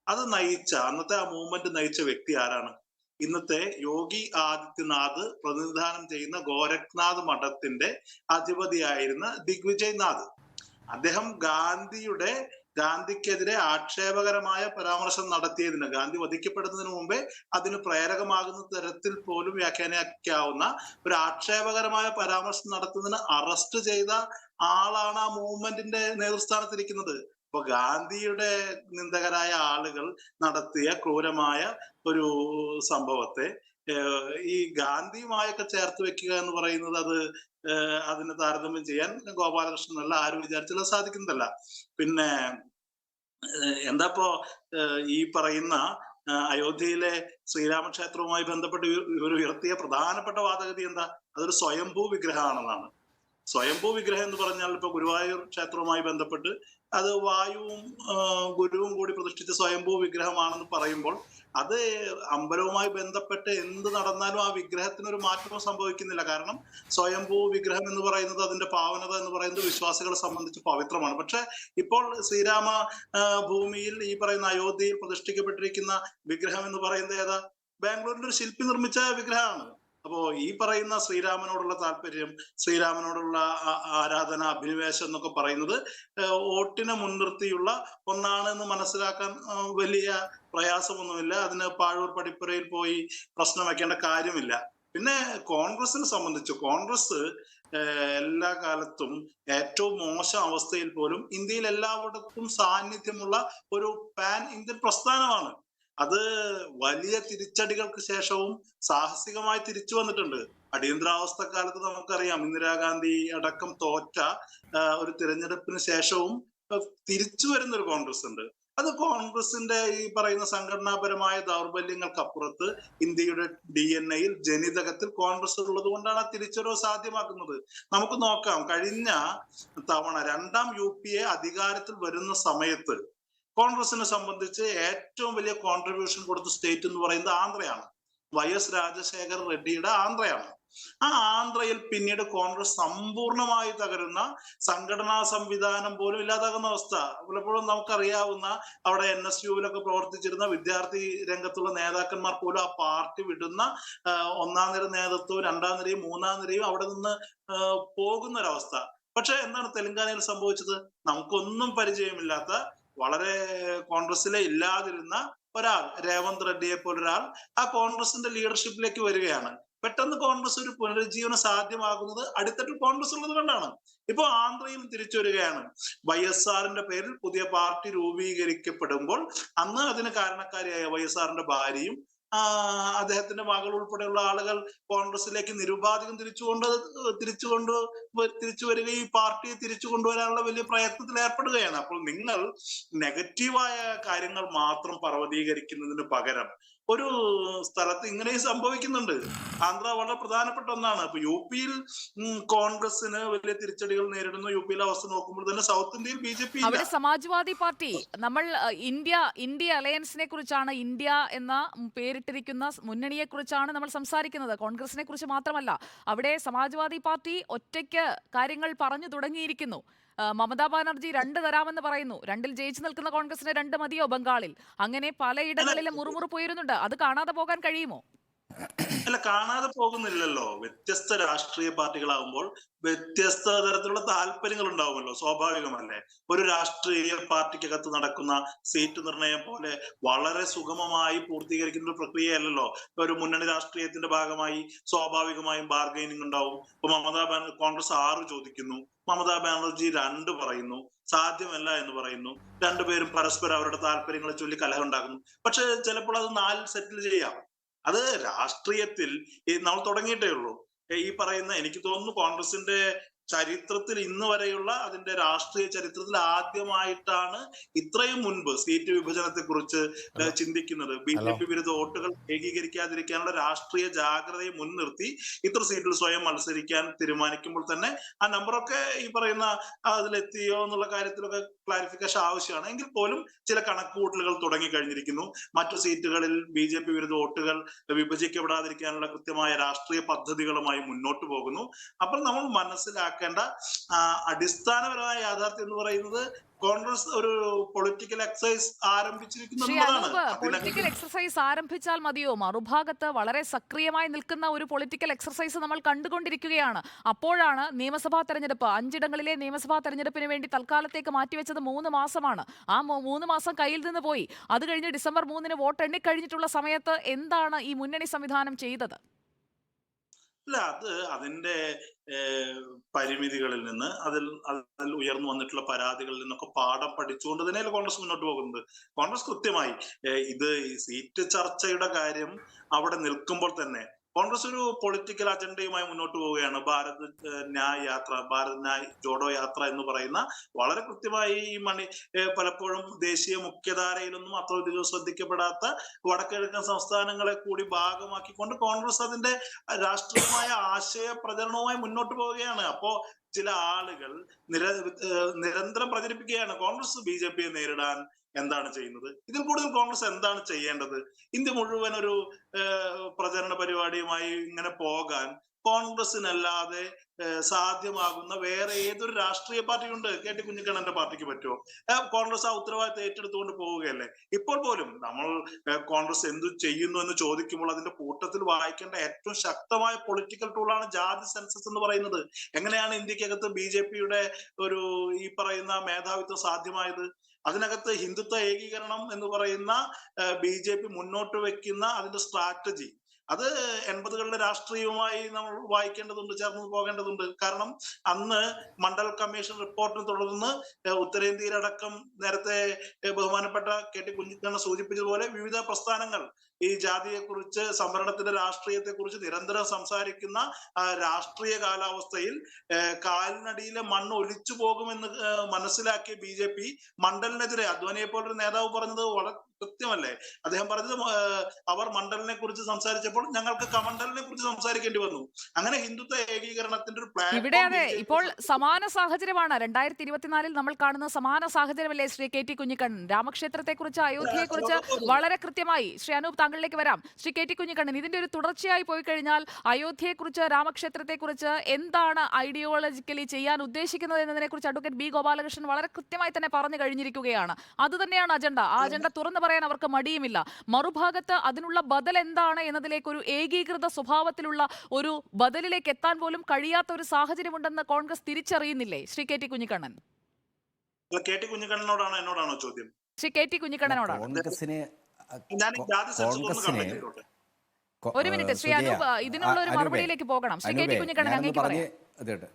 അത് നയിച്ച, അന്നത്തെ ആ മൂവ്മെന്റ് നയിച്ച വ്യക്തി ആരാണ്? ഇന്നത്തെ യോഗി ആദിത്യനാഥ് പ്രതിനിധാനം ചെയ്യുന്ന ഗോരഖ്നാഥ് മഠത്തിന്റെ അധിപതിയായിരുന്ന ദിഗ്വിജയ് നാഥ്. അദ്ദേഹം ഗാന്ധിക്കെതിരെ ആക്ഷേപകരമായ പരാമർശം നടത്തിയതിന്, ഗാന്ധി വധിക്കപ്പെടുന്നതിന് മുമ്പേ അതിന് പ്രേരകമാകുന്ന തരത്തിൽ പോലും വ്യാഖ്യാനിക്കാവുന്ന ഒരു ആക്ഷേപകരമായ പരാമർശം നടത്തുന്നതിന് അറസ്റ്റ് ചെയ്ത ആളാണ് ആ മൂവ്മെന്റിന്റെ നേതൃസ്ഥാനത്തിരിക്കുന്നത്. അപ്പൊ ഗാന്ധിയുടെ നിന്ദകരായ ആളുകൾ നടത്തിയ ക്രൂരമായ ഒരു സംഭവത്തെ ഈ ഗാന്ധിയുമായൊക്കെ ചേർത്ത് വെക്കുക എന്ന് പറയുന്നത് അതിന് താരതമ്യം ചെയ്യാൻ ഗോപാലകൃഷ്ണനല്ല ആരും വിചാരിച്ചാലും സാധിക്കുന്നതല്ല. പിന്നെ എന്താപ്പോ ഈ പറയുന്ന അയോധ്യയിലെ ശ്രീരാമക്ഷേത്രവുമായി ബന്ധപ്പെട്ട് ഇവർ ഉയർത്തിയ പ്രധാനപ്പെട്ട വാദഗതി എന്താ? അതൊരു സ്വയംഭൂ വിഗ്രഹമാണെന്നാണ്. സ്വയംഭൂ വിഗ്രഹം എന്ന് പറഞ്ഞാൽ ഇപ്പൊ ഗുരുവായൂർ ക്ഷേത്രവുമായി ബന്ധപ്പെട്ട് അത് വായുവും ഗുരുവും കൂടി പ്രതിഷ്ഠിച്ച സ്വയംഭൂ വിഗ്രഹമാണെന്ന് പറയുമ്പോൾ അത് അമ്പലവുമായി ബന്ധപ്പെട്ട് എന്ത് നടന്നാലും ആ വിഗ്രഹത്തിന് ഒരു മാറ്റവും സംഭവിക്കുന്നില്ല. കാരണം സ്വയംഭൂ വിഗ്രഹം എന്ന് പറയുന്നത്, അതിന്റെ പാവനത എന്ന് പറയുന്നത് വിശ്വാസികളെ സംബന്ധിച്ച് പവിത്രമാണ്. പക്ഷെ ഇപ്പോൾ ശ്രീരാമ ഭൂമിയിൽ ഈ പറയുന്ന അയോധ്യയിൽ പ്രതിഷ്ഠിക്കപ്പെട്ടിരിക്കുന്ന വിഗ്രഹം എന്ന് പറയുന്നത് ഏതാ? ബാംഗ്ലൂരിന്റെ ഒരു ശില്പി നിർമ്മിച്ച വിഗ്രഹമാണ്. അപ്പോ ഈ പറയുന്ന ശ്രീരാമനോടുള്ള താല്പര്യം, ശ്രീരാമനോടുള്ള ആരാധന, അഭിനിവേശം എന്നൊക്കെ പറയുന്നത് വോട്ടിനെ മുൻനിർത്തിയുള്ള ഒന്നാണെന്ന് മനസ്സിലാക്കാൻ വലിയ പ്രയാസമൊന്നുമില്ല. അതിന് പാഴൂർ പടിപ്പുരയിൽ പോയി പ്രശ്നം വെക്കേണ്ട കാര്യമില്ല. പിന്നെ കോൺഗ്രസിനെ സംബന്ധിച്ച്, കോൺഗ്രസ് എല്ലാ കാലത്തും ഏറ്റവും മോശം അവസ്ഥയിൽ പോലും ഇന്ത്യയിൽ എല്ലായിടത്തും സാന്നിധ്യമുള്ള ഒരു പാൻ ഇന്ത്യൻ പ്രസ്ഥാനമാണ്. അത് വലിയ തിരിച്ചടികൾക്ക് ശേഷവും സാഹസികമായി തിരിച്ചു വന്നിട്ടുണ്ട്. അടിയന്തരാവസ്ഥ കാലത്ത് നമുക്കറിയാം, ഇന്ദിരാഗാന്ധി അടക്കം തോറ്റ ഒരു തിരഞ്ഞെടുപ്പിന് ശേഷവും തിരിച്ചു വരുന്ന ഒരു കോൺഗ്രസ് ഉണ്ട്. അത് കോൺഗ്രസിന്റെ ഈ പറയുന്ന സംഘടനാപരമായ ദൗർബല്യങ്ങൾക്കപ്പുറത്ത് ഇന്ത്യയുടെ DNA-യിൽ, ജനിതകത്തിൽ കോൺഗ്രസ് ഉള്ളത് കൊണ്ടാണ് ആ തിരിച്ചറിവ് സാധ്യമാക്കുന്നത്. നമുക്ക് നോക്കാം, കഴിഞ്ഞ തവണ 2ാം UPA അധികാരത്തിൽ വരുന്ന സമയത്ത് കോൺഗ്രസിനെ സംബന്ധിച്ച് ഏറ്റവും വലിയ കോൺട്രിബ്യൂഷൻ കൊടുത്ത സ്റ്റേറ്റ് എന്ന് പറയുന്നത് ആന്ധ്രയാണ്. YS രാജശേഖർ റെഡ്ഡിയുടെ ആന്ധ്രയാണ്. ആ ആന്ധ്രയിൽ പിന്നീട് കോൺഗ്രസ് സമ്പൂർണമായി തകരുന്ന, സംഘടനാ സംവിധാനം പോലും ഇല്ലാതാകുന്ന അവസ്ഥ. പലപ്പോഴും നമുക്കറിയാവുന്ന അവിടെ NSUവിലൊക്കെ പ്രവർത്തിച്ചിരുന്ന വിദ്യാർത്ഥി രംഗത്തുള്ള നേതാക്കന്മാർ പോലും ആ പാർട്ടി വിടുന്ന, 1ാം നിര നേതൃത്വവും 2ാം നിരയും 3ാം നിരയും അവിടെ നിന്ന് പോകുന്ന ഒരവസ്ഥ. പക്ഷെ എന്താണ് തെലങ്കാനയിൽ സംഭവിച്ചത്? നമുക്കൊന്നും പരിചയമില്ലാത്ത, വളരെ കോൺഗ്രസിലെ ഇല്ലാതിരുന്ന ഒരാൾ, രേവന്ത് റെഡ്ഡിയെ പോലൊരാൾ ആ കോൺഗ്രസിന്റെ ലീഡർഷിപ്പിലേക്ക് വരികയാണ്. പെട്ടെന്ന് കോൺഗ്രസ് ഒരു പുനരുജ്ജീവനം സാധ്യമാകുന്നത് അടിത്തട്ടിൽ കോൺഗ്രസ് ഉള്ളത് കൊണ്ടാണ്. ഇപ്പൊ ആന്ധ്രയിൽ തിരിച്ചു വരികയാണ്. YSRന്റെ പേരിൽ പുതിയ പാർട്ടി രൂപീകരിക്കപ്പെടുമ്പോൾ അന്ന് അതിന് കാരണക്കാരിയായ YSRന്റെ ഭാര്യയും അദ്ദേഹത്തിന്റെ മകൾ ഉൾപ്പെടെയുള്ള ആളുകൾ കോൺഗ്രസിലേക്ക് നിരുപാധികം തിരിച്ചു വരികയും പാർട്ടിയെ തിരിച്ചു കൊണ്ടുവരാനുള്ള വലിയ പ്രയത്നത്തിൽ ഏർപ്പെടുകയാണ്. അപ്പോൾ നിങ്ങൾ നെഗറ്റീവായ കാര്യങ്ങൾ മാത്രം പർവ്വതീകരിക്കുന്നതിന് പകരം ഒരു സ്ഥലത്ത് ഇങ്ങനെയും സംഭവിക്കുന്നുണ്ട്. ആന്ധ്ര വളരെ പ്രധാനപ്പെട്ട ഒന്നാണ്. അപ്പൊ UPയിൽ കോൺഗ്രസിന് വലിയ തിരിച്ചടികൾ നേരിടുന്നു. UPയിലെ അവസ്ഥ നോക്കുമ്പോൾ തന്നെ സൗത്ത് ഇന്ത്യയിൽ BJP അവിടെ സമാജ്വാദി പാർട്ടി, നമ്മൾ ഇന്ത്യ അലയൻസിനെ കുറിച്ചാണ്, ഇന്ത്യ എന്ന പേരിട്ടിരിക്കുന്ന മുന്നണിയെ കുറിച്ചാണ് നമ്മൾ സംസാരിക്കുന്നത്, കോൺഗ്രസിനെ കുറിച്ച് മാത്രമല്ല. അവിടെ സമാജ്വാദി പാർട്ടി ഒറ്റയ്ക്ക് കാര്യങ്ങൾ പറഞ്ഞു തുടങ്ങിയിരിക്കുന്നു. മമതാ ബാനർജി 2 തരാമെന്ന് പറയുന്നു. 2ൽ ജയിച്ചു നിൽക്കുന്ന കോൺഗ്രസിന് 2 മതിയോ ബംഗാളിൽ? അങ്ങനെ പലയിടങ്ങളിലും മുറുമുറുപ്പ് ഉയരുന്നുണ്ട്. അത് കാണാതെ പോകാൻ കഴിയുമോ? അല്ല, കാണാതെ പോകുന്നില്ലല്ലോ. വ്യത്യസ്ത രാഷ്ട്രീയ പാർട്ടികളാകുമ്പോൾ വ്യത്യസ്ത തരത്തിലുള്ള താല്പര്യങ്ങൾ ഉണ്ടാവുമല്ലോ, സ്വാഭാവികമല്ലേ. ഒരു രാഷ്ട്രീയ പാർട്ടിക്കകത്ത് നടക്കുന്ന സീറ്റ് നിർണയം പോലെ വളരെ സുഗമമായി പൂർത്തീകരിക്കുന്ന ഒരു പ്രക്രിയയല്ലല്ലോ. ഒരു മുന്നണി രാഷ്ട്രീയത്തിന്റെ ഭാഗമായി സ്വാഭാവികമായും ബാർഗൈനിങ് ഉണ്ടാവും. ഇപ്പൊ മമതാ ബാനർജി കോൺഗ്രസ് 6 ചോദിക്കുന്നു, മമതാ ബാനർജി 2 പറയുന്നു, സാധ്യമല്ല എന്ന് പറയുന്നു. രണ്ടുപേരും പരസ്പരം അവരുടെ താല്പര്യങ്ങളെ ചൊല്ലി കലഹം ഉണ്ടാക്കുന്നു. പക്ഷെ ചിലപ്പോൾ അത് 4 സെറ്റിൽ ചെയ്യാം. അത് രാഷ്ട്രീയത്തിൽ നമ്മൾ തുടങ്ങിയിട്ടേ ഉള്ളൂ. ഈ പറയുന്ന, എനിക്ക് തോന്നുന്നു കോൺഗ്രസിന്റെ ചരിത്രത്തിൽ ഇന്ന് വരെയുള്ള അതിന്റെ രാഷ്ട്രീയ ചരിത്രത്തിൽ ആദ്യമായിട്ടാണ് ഇത്രയും മുൻപ് സീറ്റ് വിഭജനത്തെ കുറിച്ച് ചിന്തിക്കുന്നത്. BJP വിരുദ്ധ വോട്ടുകൾ ഏകീകരിക്കാതിരിക്കാനുള്ള രാഷ്ട്രീയ ജാഗ്രതയെ മുൻനിർത്തി ഇത്ര സീറ്റിൽ സ്വയം മത്സരിക്കാൻ തീരുമാനിക്കുമ്പോൾ തന്നെ ആ നമ്പറൊക്കെ ഈ പറയുന്ന അതിലെത്തിയോ എന്നുള്ള കാര്യത്തിലൊക്കെ ക്ലാരിഫിക്കേഷൻ ആവശ്യമാണ്. എങ്കിൽ പോലും ചില കണക്കുകൂട്ടലുകൾ തുടങ്ങിക്കഴിഞ്ഞിരിക്കുന്നു. മറ്റു സീറ്റുകളിൽ BJP വിരുദ്ധ വോട്ടുകൾ വിഭജിക്കപ്പെടാതിരിക്കാനുള്ള കൃത്യമായ രാഷ്ട്രീയ പദ്ധതികളുമായി മുന്നോട്ട് പോകുന്നു. അപ്പോൾ നമ്മൾ മനസ്സിലാക്കേണ്ട അടിസ്ഥാനപരമായ യാഥാർത്ഥ്യം എന്ന് പറയുന്നത് കോൺഗ്രസ് ഒരു പൊളിറ്റിക്കൽ എക്സസൈസ് ആരംഭിച്ചിരിക്കുന്നു. പൊളിറ്റിക്കൽ എക്സസൈസ് ആരംഭിച്ചാൽ മതിയോ? മറുഭാഗത്ത് വളരെ സക്രിയമായി നിൽക്കുന്ന ഒരു പൊളിറ്റിക്കൽ എക്സസൈസ് നമ്മൾ കണ്ടുകൊണ്ടിരിക്കുകയാണ്. അപ്പോഴാണ് നിയമസഭാ തെരഞ്ഞെടുപ്പ്, 5 ഇടങ്ങളിലെ നിയമസഭാ തെരഞ്ഞെടുപ്പിന് വേണ്ടി തൽക്കാലത്തേക്ക് മാറ്റിവെച്ചത് 3 മാസമാണ്. ആ 3 മാസം കയ്യിൽ നിന്ന് പോയി. അത് കഴിഞ്ഞ് ഡിസംബർ 3-ന് വോട്ട് എണ്ണിക്കഴിഞ്ഞിട്ടുള്ള സമയത്ത് എന്താണ് ഈ മുന്നണി സംവിധാനം ചെയ്തത്? അല്ല, അത് അതിന്റെ പരിമിതികളിൽ നിന്ന് അതിൽ ഉയർന്നു വന്നിട്ടുള്ള പരാതികളിൽ നിന്നൊക്കെ പാഠം പഠിച്ചുകൊണ്ട് തന്നെയല്ലേ കോൺഗ്രസ് മുന്നോട്ട് പോകുന്നത്. കോൺഗ്രസ് കൃത്യമായി ഇത് സീറ്റ് ചർച്ചയുടെ കാര്യം അവിടെ നിൽക്കുമ്പോൾ തന്നെ കോൺഗ്രസ് ഒരു പൊളിറ്റിക്കൽ അജണ്ടയുമായി മുന്നോട്ട് പോവുകയാണ്. ഭാരത് ന്യായ് യാത്ര, ഭാരത് ന്യായ് ജോഡോ യാത്ര എന്ന് പറയുന്ന വളരെ കൃത്യമായി ഈ പലപ്പോഴും ദേശീയ മുഖ്യധാരയിലൊന്നും അത്രയധികം ശ്രദ്ധിക്കപ്പെടാത്ത വടക്കിഴക്കൻ സംസ്ഥാനങ്ങളെ കൂടി ഭാഗമാക്കിക്കൊണ്ട് കോൺഗ്രസ് അതിന്റെ രാഷ്ട്രീയമായ ആശയ പ്രചരണവുമായി മുന്നോട്ട് പോവുകയാണ്. അപ്പോ ചില ആളുകൾ നിരന്തരം പ്രചരിപ്പിക്കുകയാണ് കോൺഗ്രസ് BJPയെ നേരിടാൻ എന്താണ് ചെയ്യുന്നത്. ഇതിൽ കൂടുതൽ കോൺഗ്രസ് എന്താണ് ചെയ്യേണ്ടത്? ഇന്ത്യ മുഴുവൻ ഒരു പ്രചരണ പരിപാടിയുമായി ഇങ്ങനെ പോകാൻ കോൺഗ്രസിനല്ലാതെ സാധ്യമാകുന്ന വേറെ ഏതൊരു രാഷ്ട്രീയ പാർട്ടിയുണ്ട്? KT കുഞ്ഞിക്കണ്ണന്റെ പാർട്ടിക്ക് പറ്റുമോ? കോൺഗ്രസ് ആ ഉത്തരവാദിത്തം ഏറ്റെടുത്തുകൊണ്ട് പോവുകയല്ലേ. ഇപ്പോൾ പോലും നമ്മൾ കോൺഗ്രസ് എന്തു ചെയ്യുന്നു എന്ന് ചോദിക്കുമ്പോൾ അതിന്റെ കൂട്ടത്തിൽ വായിക്കേണ്ട ഏറ്റവും ശക്തമായ പൊളിറ്റിക്കൽ ടൂളാണ് ജാതി സെൻസസ് എന്ന് പറയുന്നത്. എങ്ങനെയാണ് ഇന്ത്യക്കകത്ത് BJPയുടെ ഒരു ഈ പറയുന്ന മേധാവിത്വം സാധ്യമായത്? അതിനകത്ത് ഹിന്ദുത്വ ഏകീകരണം എന്ന് പറയുന്ന BJP മുന്നോട്ട് വെക്കുന്ന അതിന്റെ സ്ട്രാറ്റജി അത് 80കളുടെ രാഷ്ട്രീയവുമായി നമ്മൾ വായിക്കേണ്ടതുണ്ട്, ചേർന്ന് പോകേണ്ടതുണ്ട്. കാരണം അന്ന് മണ്ഡൽ കമ്മീഷൻ റിപ്പോർട്ടിനെ തുടർന്ന് ഉത്തരേന്ത്യയിലടക്കം നേരത്തെ ബഹുമാനപ്പെട്ട KT കുഞ്ഞിക്കണ്ണൻ സൂചിപ്പിച്ചതുപോലെ വിവിധ പ്രസ്ഥാനങ്ങൾ ഈ ജാതിയെക്കുറിച്ച്, സംവരണത്തിന്റെ രാഷ്ട്രീയത്തെക്കുറിച്ച് നിരന്തരം സംസാരിക്കുന്ന രാഷ്ട്രീയ കാലാവസ്ഥയിൽ കാലിനടിയിലെ മണ്ണ് ഒലിച്ചു പോകുമെന്ന് മനസ്സിലാക്കിയ BJP മണ്ഡലിനെതിരെ, അദ്വാനിയെ പോലൊരു നേതാവ് പറഞ്ഞത് വളരെ കൃത്യമല്ലേ? അദ്ദേഹം പറഞ്ഞത് അവർ മണ്ഡലിനെ കുറിച്ച് സംസാരിച്ചപ്പോൾ ഞങ്ങൾക്ക് കമണ്ഡലിനെ കുറിച്ച് സംസാരിക്കേണ്ടി വന്നു. അങ്ങനെ ഹിന്ദുത്വ ഏകീകരണത്തിന്റെ ഒരു പ്ലാൻ ഇവിടെ അതെ ഇപ്പോൾ സമാന സാഹചര്യമാണ് 2024 നമ്മൾ കാണുന്ന സമാന സാഹചര്യമല്ലേ ശ്രീ KT കുഞ്ഞിക്കണ്ണൻ? രാമക്ഷേത്രത്തെ കുറിച്ച്, അയോധ്യയെ കുറിച്ച് വളരെ കൃത്യമായി ശ്രീ അനൂപ് താങ്കളിലേക്ക് വരാം. ശ്രീ KT കുഞ്ഞിക്കണ്ണൻ, ഇതിന്റെ ഒരു തുടർച്ചയായി പോയി കഴിഞ്ഞാൽ അയോധ്യയെ കുറിച്ച്, രാമക്ഷേത്രത്തെ കുറിച്ച് എന്താണ് ഐഡിയോളജിക്കലി ചെയ്യാൻ ഉദ്ദേശിക്കുന്നത് എന്നതിനെ കുറിച്ച് അഡ്വക്കേറ്റ് B ഗോപാലകൃഷ്ണൻ വളരെ കൃത്യമായി തന്നെ പറഞ്ഞു കഴിഞ്ഞിരിക്കുകയാണ്. അത് തന്നെയാണ് അജണ്ട. ആ അജണ്ട തുറന്നു പറയാൻ അവർക്ക് മടിയുമില്ല. മറുഭാഗത്ത് അതിനുള്ള ബദൽ എന്താണ് എന്നതിലേക്ക് ഒരു ഏകീകൃത സ്വഭാവത്തിലുള്ള ഒരു ബദലിലേക്ക് എത്താൻ പോലും കഴിയാത്ത ഒരു സാഹചര്യമുണ്ടെന്ന് കോൺഗ്രസ് തിരിച്ചറിയുന്നില്ലേ ശ്രീ KT കുഞ്ഞിക്കണ്ണൻ? KT കുഞ്ഞിക്കണ്ണനോടാണോ എന്നോടാണോ ചോദ്യം? ശ്രീ KT കുഞ്ഞിക്കണ്ണനോടാണ്. ഒരു മിനിറ്റ് ശ്രീ അനൂപ്, ഇതിനുള്ള ഒരു മറുപടിയിലേക്ക് പോകണം. ശ്രീ KT കുഞ്ഞിക്കണ്ണൻ അങ്ങേക്ക് പറയാം.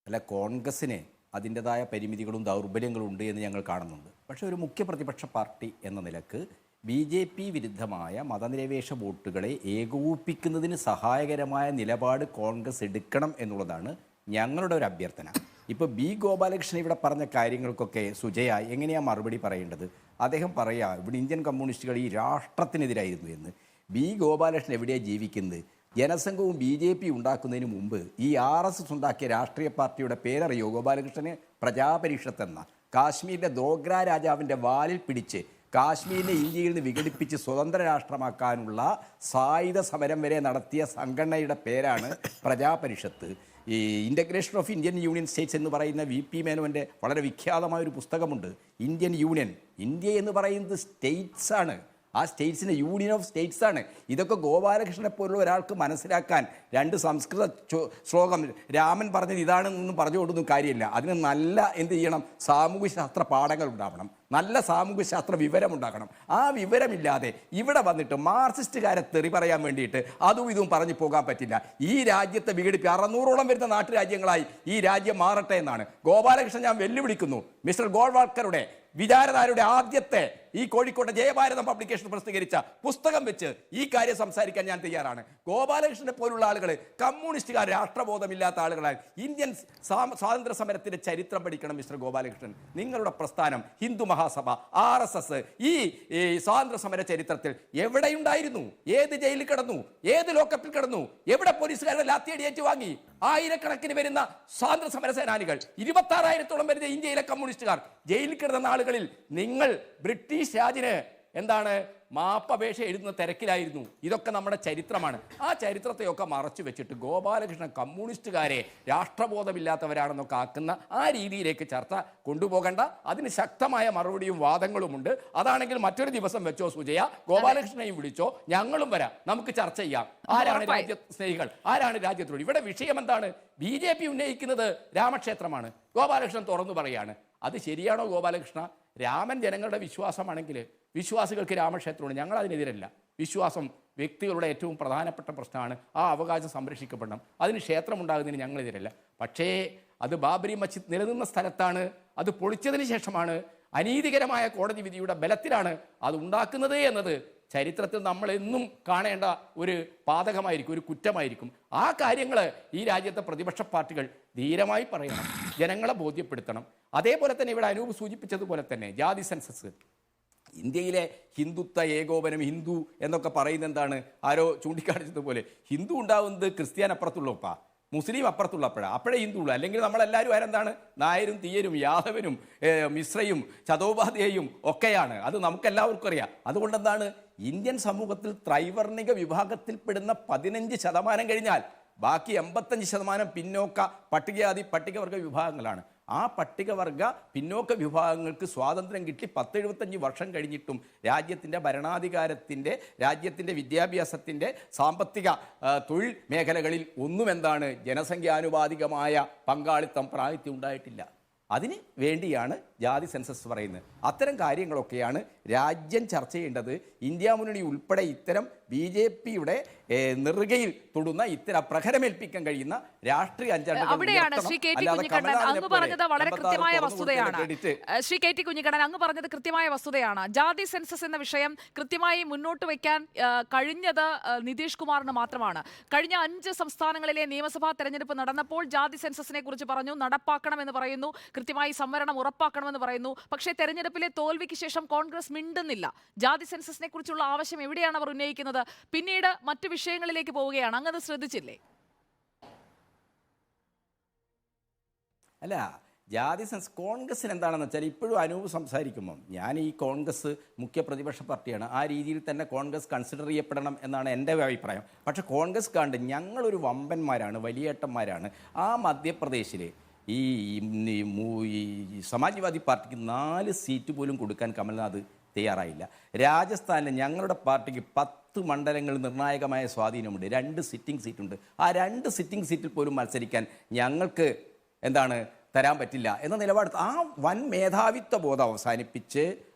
അല്ല, കോൺഗ്രസിന് അതിൻ്റെതായ പരിമിതികളും ദൗർബല്യങ്ങളും ഉണ്ട് എന്ന് ഞങ്ങൾ കാണുന്നുണ്ട്. പക്ഷേ ഒരു മുഖ്യ പ്രതിപക്ഷ പാർട്ടി എന്ന നിലക്ക് BJP വിരുദ്ധമായ മതനിരപേക്ഷ വോട്ടുകളെ ഏകോപിപ്പിക്കുന്നതിന് സഹായകരമായ നിലപാട് കോൺഗ്രസ് എടുക്കണം എന്നുള്ളതാണ് ഞങ്ങളുടെ ഒരു അഭ്യർത്ഥന. ഇപ്പോൾ B ഗോപാലകൃഷ്ണൻ ഇവിടെ പറഞ്ഞ കാര്യങ്ങൾക്കൊക്കെ സുജയ എങ്ങനെയാണ് മറുപടി പറയേണ്ടത്? അദ്ദേഹം പറയാം ഇവിടെ ഇന്ത്യൻ കമ്മ്യൂണിസ്റ്റുകൾ ഈ രാഷ്ട്രത്തിനെതിരായിരുന്നു എന്ന്. B ഗോപാലകൃഷ്ണൻ എവിടെയാണ് ജീവിക്കുന്നത്? ജനസംഘവും BJP ഉണ്ടാക്കുന്നതിന് മുമ്പ് ഈ RSS ഉണ്ടാക്കിയ രാഷ്ട്രീയ പാർട്ടിയുടെ പേരറിയോ ഗോപാലകൃഷ്ണന്? പ്രജാപരിഷത്ത് എന്ന കാശ്മീരിലെ ദോഗ്ര രാജാവിൻ്റെ വാലിൽ പിടിച്ച് കാശ്മീരിനെ ഇന്ത്യയിൽ നിന്ന് വിഘടിപ്പിച്ച് സ്വതന്ത്ര രാഷ്ട്രമാക്കാനുള്ള സായുധ സമരം വരെ നടത്തിയ സംഘടനയുടെ പേരാണ് പ്രജാപരിഷത്ത്. ഈ integration of Indian union States എന്ന് പറയുന്ന VP മേനോൻ്റെ വളരെ വിഖ്യാതമായൊരു പുസ്തകമുണ്ട്. ഇന്ത്യൻ യൂണിയൻ, ഇന്ത്യ എന്ന് പറയുന്നത് സ്റ്റേറ്റ്സ് ആണ്. ആ സ്റ്റേറ്റ്സിൻ്റെ യൂണിയൻ ഓഫ് സ്റ്റേറ്റ്സ് ആണ്. ഇതൊക്കെ ഗോപാലകൃഷ്ണനെ പോലുള്ള ഒരാൾക്ക് മനസ്സിലാക്കാൻ 2 സംസ്കൃത ശ്ലോകം രാമൻ പറഞ്ഞത് ഇതാണെന്നൊന്നും പറഞ്ഞുകൊണ്ടൊന്നും കാര്യമില്ല. അതിന് നല്ല എന്ത് ചെയ്യണം? സാമൂഹ്യശാസ്ത്ര പാഠങ്ങൾ ഉണ്ടാവണം, നല്ല സാമൂഹ്യശാസ്ത്ര വിവരമുണ്ടാക്കണം. ആ വിവരമില്ലാതെ ഇവിടെ വന്നിട്ട് മാർക്സിസ്റ്റുകാരെ തെറി പറയാൻ വേണ്ടിയിട്ട് അതും ഇതും പറഞ്ഞു പോകാൻ പറ്റില്ല. ഈ രാജ്യത്തെ വിഘടിപ്പി 600ഓളം വരുന്ന നാട്ടുരാജ്യങ്ങളായി ഈ രാജ്യം മാറട്ടെ എന്നാണ് ഗോപാലകൃഷ്ണൻ ഞാൻ വെല്ലുവിളിക്കുന്നു. മിസ്റ്റർ ഗോൾവാൾക്കറുടെ വിചാരധാരയുടെ ആദ്യത്തെ ഈ കോഴിക്കോട്ടെ ജയഭാരതം പബ്ലിക്കേഷൻ പ്രസിദ്ധീകരിച്ച പുസ്തകം വെച്ച് ഈ കാര്യം സംസാരിക്കാൻ ഞാൻ തയ്യാറാണ്. ഗോപാലകൃഷ്ണനെ പോലുള്ള ആളുകൾ കമ്മ്യൂണിസ്റ്റുകാർ, രാഷ്ട്രബോധമില്ലാത്ത ആളുകളാണ്. ഇന്ത്യൻ സ്വാതന്ത്ര്യ സമരത്തിന്റെ ചരിത്രം പഠിക്കണം മിസ്റ്റർ ഗോപാലകൃഷ്ണൻ. നിങ്ങളുടെ പ്രസ്ഥാനം, ഹിന്ദു മഹാസഭ, RSS ഈ സ്വാതന്ത്ര്യ സമര ചരിത്രത്തിൽ എവിടെയുണ്ടായിരുന്നു? ഏത് ജയിലിൽ കിടന്നു? ഏത് ലോക്കപ്പിൽ കിടന്നു? എവിടെ പോലീസുകാരുടെ ലാത്തിയടിയേറ്റ് വാങ്ങി? ആയിരക്കണക്കിന് വരുന്ന സ്വാതന്ത്ര്യ സമര സേനാനികൾ, 26,000-ഓളം വരുന്ന ഇന്ത്യയിലെ കമ്മ്യൂണിസ്റ്റുകാർ ജയിലിൽ കിടന്ന ആളുകളിൽ നിങ്ങൾ ബ്രിട്ടീഷ് രാജിന് എന്താണ് മാപ്പപേക്ഷ എഴുതുന്ന തിരക്കിലായിരുന്നു. ഇതൊക്കെ നമ്മുടെ ചരിത്രമാണ്. ആ ചരിത്രത്തെയൊക്കെ മറച്ചു വെച്ചിട്ട് ഗോപാലകൃഷ്ണൻ കമ്മ്യൂണിസ്റ്റുകാരെ രാഷ്ട്രബോധമില്ലാത്തവരാണെന്നൊക്കെ ആക്കുന്ന ആ രീതിയിലേക്ക് ചർച്ച കൊണ്ടുപോകേണ്ട. അതിന് ശക്തമായ മറുപടിയും വാദങ്ങളുമുണ്ട്. അതാണെങ്കിൽ മറ്റൊരു ദിവസം വെച്ചോ സുജയ, ഗോപാലകൃഷ്ണനെയും വിളിച്ചോ, ഞങ്ങളും വരാം, നമുക്ക് ചർച്ച ചെയ്യാം. ആരാണ് രാജ്യ സ്നേഹികൾ, ആരാണ് രാജ്യത്തോട്? ഇവിടെ വിഷയം എന്താണ്? BJP ഉന്നയിക്കുന്നത് രാമക്ഷേത്രമാണ്. ഗോപാലകൃഷ്ണൻ തുറന്നു പറയാണ്. അത് ശരിയാണോ ഗോപാലകൃഷ്ണ? രാമൻ ജനങ്ങളുടെ വിശ്വാസമാണെങ്കിൽ വിശ്വാസികൾക്ക് രാമക്ഷേത്രമാണ്. ഞങ്ങൾ അതിനെതിരല്ല. വിശ്വാസം വ്യക്തികളുടെ ഏറ്റവും പ്രധാനപ്പെട്ട പ്രശ്നമാണ്. ആ അവകാശം സംരക്ഷിക്കപ്പെടണം. അതിന് ക്ഷേത്രമുണ്ടാകുന്നതിന് ഞങ്ങളെതിരല്ല. പക്ഷേ അത് ബാബരി മസ്ജിദ് നിലനിന്ന സ്ഥലത്താണ്. അത് പൊളിച്ചതിന് ശേഷമാണ്, അനീതികരമായ കോടതി വിധിയുടെ ബലത്തിലാണ് അത് ഉണ്ടാക്കുന്നത് എന്നത് ചരിത്രത്തിൽ നമ്മൾ എന്നും കാണേണ്ട ഒരു പാതകമായിരിക്കും, ഒരു കുറ്റമായിരിക്കും. ആ കാര്യങ്ങൾ ഈ രാജ്യത്തെ പ്രതിപക്ഷ പാർട്ടികൾ ധീരമായി പറയണം, ജനങ്ങളെ ബോധ്യപ്പെടുത്തണം. അതേപോലെ തന്നെ ഇവിടെ അനൂപ് സൂചിപ്പിച്ചതുപോലെ തന്നെ ജാതി സെൻസസ്, ഇന്ത്യയിലെ ഹിന്ദുത്വ ഏകോപനം, ഹിന്ദു എന്നൊക്കെ പറയുന്നത് എന്താണ്? ആരോ ചൂണ്ടിക്കാണിച്ചതുപോലെ ഹിന്ദു ഉണ്ടാവുന്നത് ക്രിസ്ത്യാൻ അപ്പുറത്തുള്ളപ്പാ, മുസ്ലിം അപ്പുറത്തുള്ളപ്പോഴാണ്, അപ്പോഴേ ഹിന്ദു ഉള്ളൂ. അല്ലെങ്കിൽ നമ്മളെല്ലാവരും ആരെന്താണ്? നായരും തീയരും യാദവനും മിശ്രയും ചതോപാധ്യായും ഒക്കെയാണ്. അത് നമുക്കെല്ലാവർക്കും അറിയാം. അതുകൊണ്ടെന്താണ് ഇന്ത്യൻ സമൂഹത്തിൽ ത്രൈവർണിക വിഭാഗത്തിൽപ്പെടുന്ന 15% കഴിഞ്ഞാൽ ബാക്കി 85% പിന്നോക്ക പട്ടികജാതി പട്ടികവർഗ വിഭാഗങ്ങളാണ്. ആ പട്ടികവർഗ പിന്നോക്ക വിഭാഗങ്ങൾക്ക് സ്വാതന്ത്ര്യം കിട്ടി 10-75 വർഷം കഴിഞ്ഞിട്ടും രാജ്യത്തിൻ്റെ ഭരണാധികാരത്തിൻ്റെ, രാജ്യത്തിൻ്റെ വിദ്യാഭ്യാസത്തിൻ്റെ, സാമ്പത്തിക തൊഴിൽ മേഖലകളിൽ ഒന്നും എന്താണ് ജനസംഖ്യാനുപാതികമായ പങ്കാളിത്തം, പ്രാതിനിധ്യം ഉണ്ടായിട്ടില്ല. അതിന് വേണ്ടിയാണ് ജാതി സെൻസസ് പറയുന്നത്. അത്തരം കാര്യങ്ങളൊക്കെയാണ് രാജ്യം ചർച്ച ചെയ്യേണ്ടത്. ഇന്ത്യ മുന്നണി ഉൾപ്പെടെ ഇത്തരം BJPയുടെ നെറുകയിൽ തൊടുന്ന, ഇത്തരം പ്രഹരമേൽപ്പിക്കാൻ കഴിയുന്ന രാഷ്ട്രീയ അവിടെയാണ് ശ്രീ കെ ടി കുഞ്ഞിക്കണ്ണൻ അങ്ങ് പറഞ്ഞത് വളരെ കൃത്യമായ വസ്തുതയാണ്. ശ്രീ കെ ടി കുഞ്ഞിക്കണ്ണൻ അങ്ങ് പറഞ്ഞത് കൃത്യമായ വസ്തുതയാണ്. ജാതി സെൻസസ് എന്ന വിഷയം കൃത്യമായി മുന്നോട്ട് വയ്ക്കാൻ കഴിഞ്ഞത് നിതീഷ് കുമാറിന് മാത്രമാണ്. കഴിഞ്ഞ 5 സംസ്ഥാനങ്ങളിലെ നിയമസഭാ തെരഞ്ഞെടുപ്പ് നടന്നപ്പോൾ ജാതി സെൻസസിനെ കുറിച്ച് പറഞ്ഞു, നടപ്പാക്കണമെന്ന് പറയുന്നു, കൃത്യമായി സംവരണം ഉറപ്പാക്കണമെന്ന് പറയുന്നു. പക്ഷേ തെരഞ്ഞെടുപ്പിലെ തോൽവിക്ക് ശേഷം കോൺഗ്രസ് മിണ്ടുന്നില്ല. ജാതി സെൻസസിനെ കുറിച്ചുള്ള ആവശ്യം എവിടെയാണ് അവർ ഉന്നയിക്കുന്നത്? പിന്നീട് മറ്റു വിഷയങ്ങളിലേക്ക് പോവുകയാണ്. അങ്ങ് അത് ശ്രദ്ധിച്ചില്ലേ? അല്ല, ജാതി സെൻസ് കോൺഗ്രസിന് എന്താണെന്ന് വെച്ചാൽ ഇപ്പോഴും അനൂപ് സംസാരിക്കുമ്പം ഞാൻ ഈ കോൺഗ്രസ് മുഖ്യ പ്രതിപക്ഷ പാർട്ടിയാണ്, ആ രീതിയിൽ തന്നെ കോൺഗ്രസ് കൺസിഡർ ചെയ്യപ്പെടണം എന്നാണ് എൻ്റെ അഭിപ്രായം. പക്ഷേ കോൺഗ്രസ് കണ്ട് ഞങ്ങളൊരു വമ്പന്മാരാണ്, വലിയേട്ടന്മാരാണ്. ആ മധ്യപ്രദേശിൽ ഈ സമാജ്വാദി പാർട്ടിക്ക് 4 സീറ്റ് പോലും കൊടുക്കാൻ കമൽനാഥ് തയ്യാറായില്ല. രാജസ്ഥാനിൽ ഞങ്ങളുടെ പാർട്ടിക്ക് 10 മണ്ഡലങ്ങൾ നിർണായകമായ സ്വാധീനമുണ്ട്. 2 സിറ്റിംഗ് സീറ്റുണ്ട്. ആ 2 സിറ്റിംഗ് സീറ്റിൽ പോലും മത്സരിക്കാൻ ഞങ്ങൾക്ക് എന്താണ് തരാൻ പറ്റില്ല എന്ന നിലപാട്. ആ വൻ മേധാവിത്വ ബോധം അവസാനിപ്പിച്ച്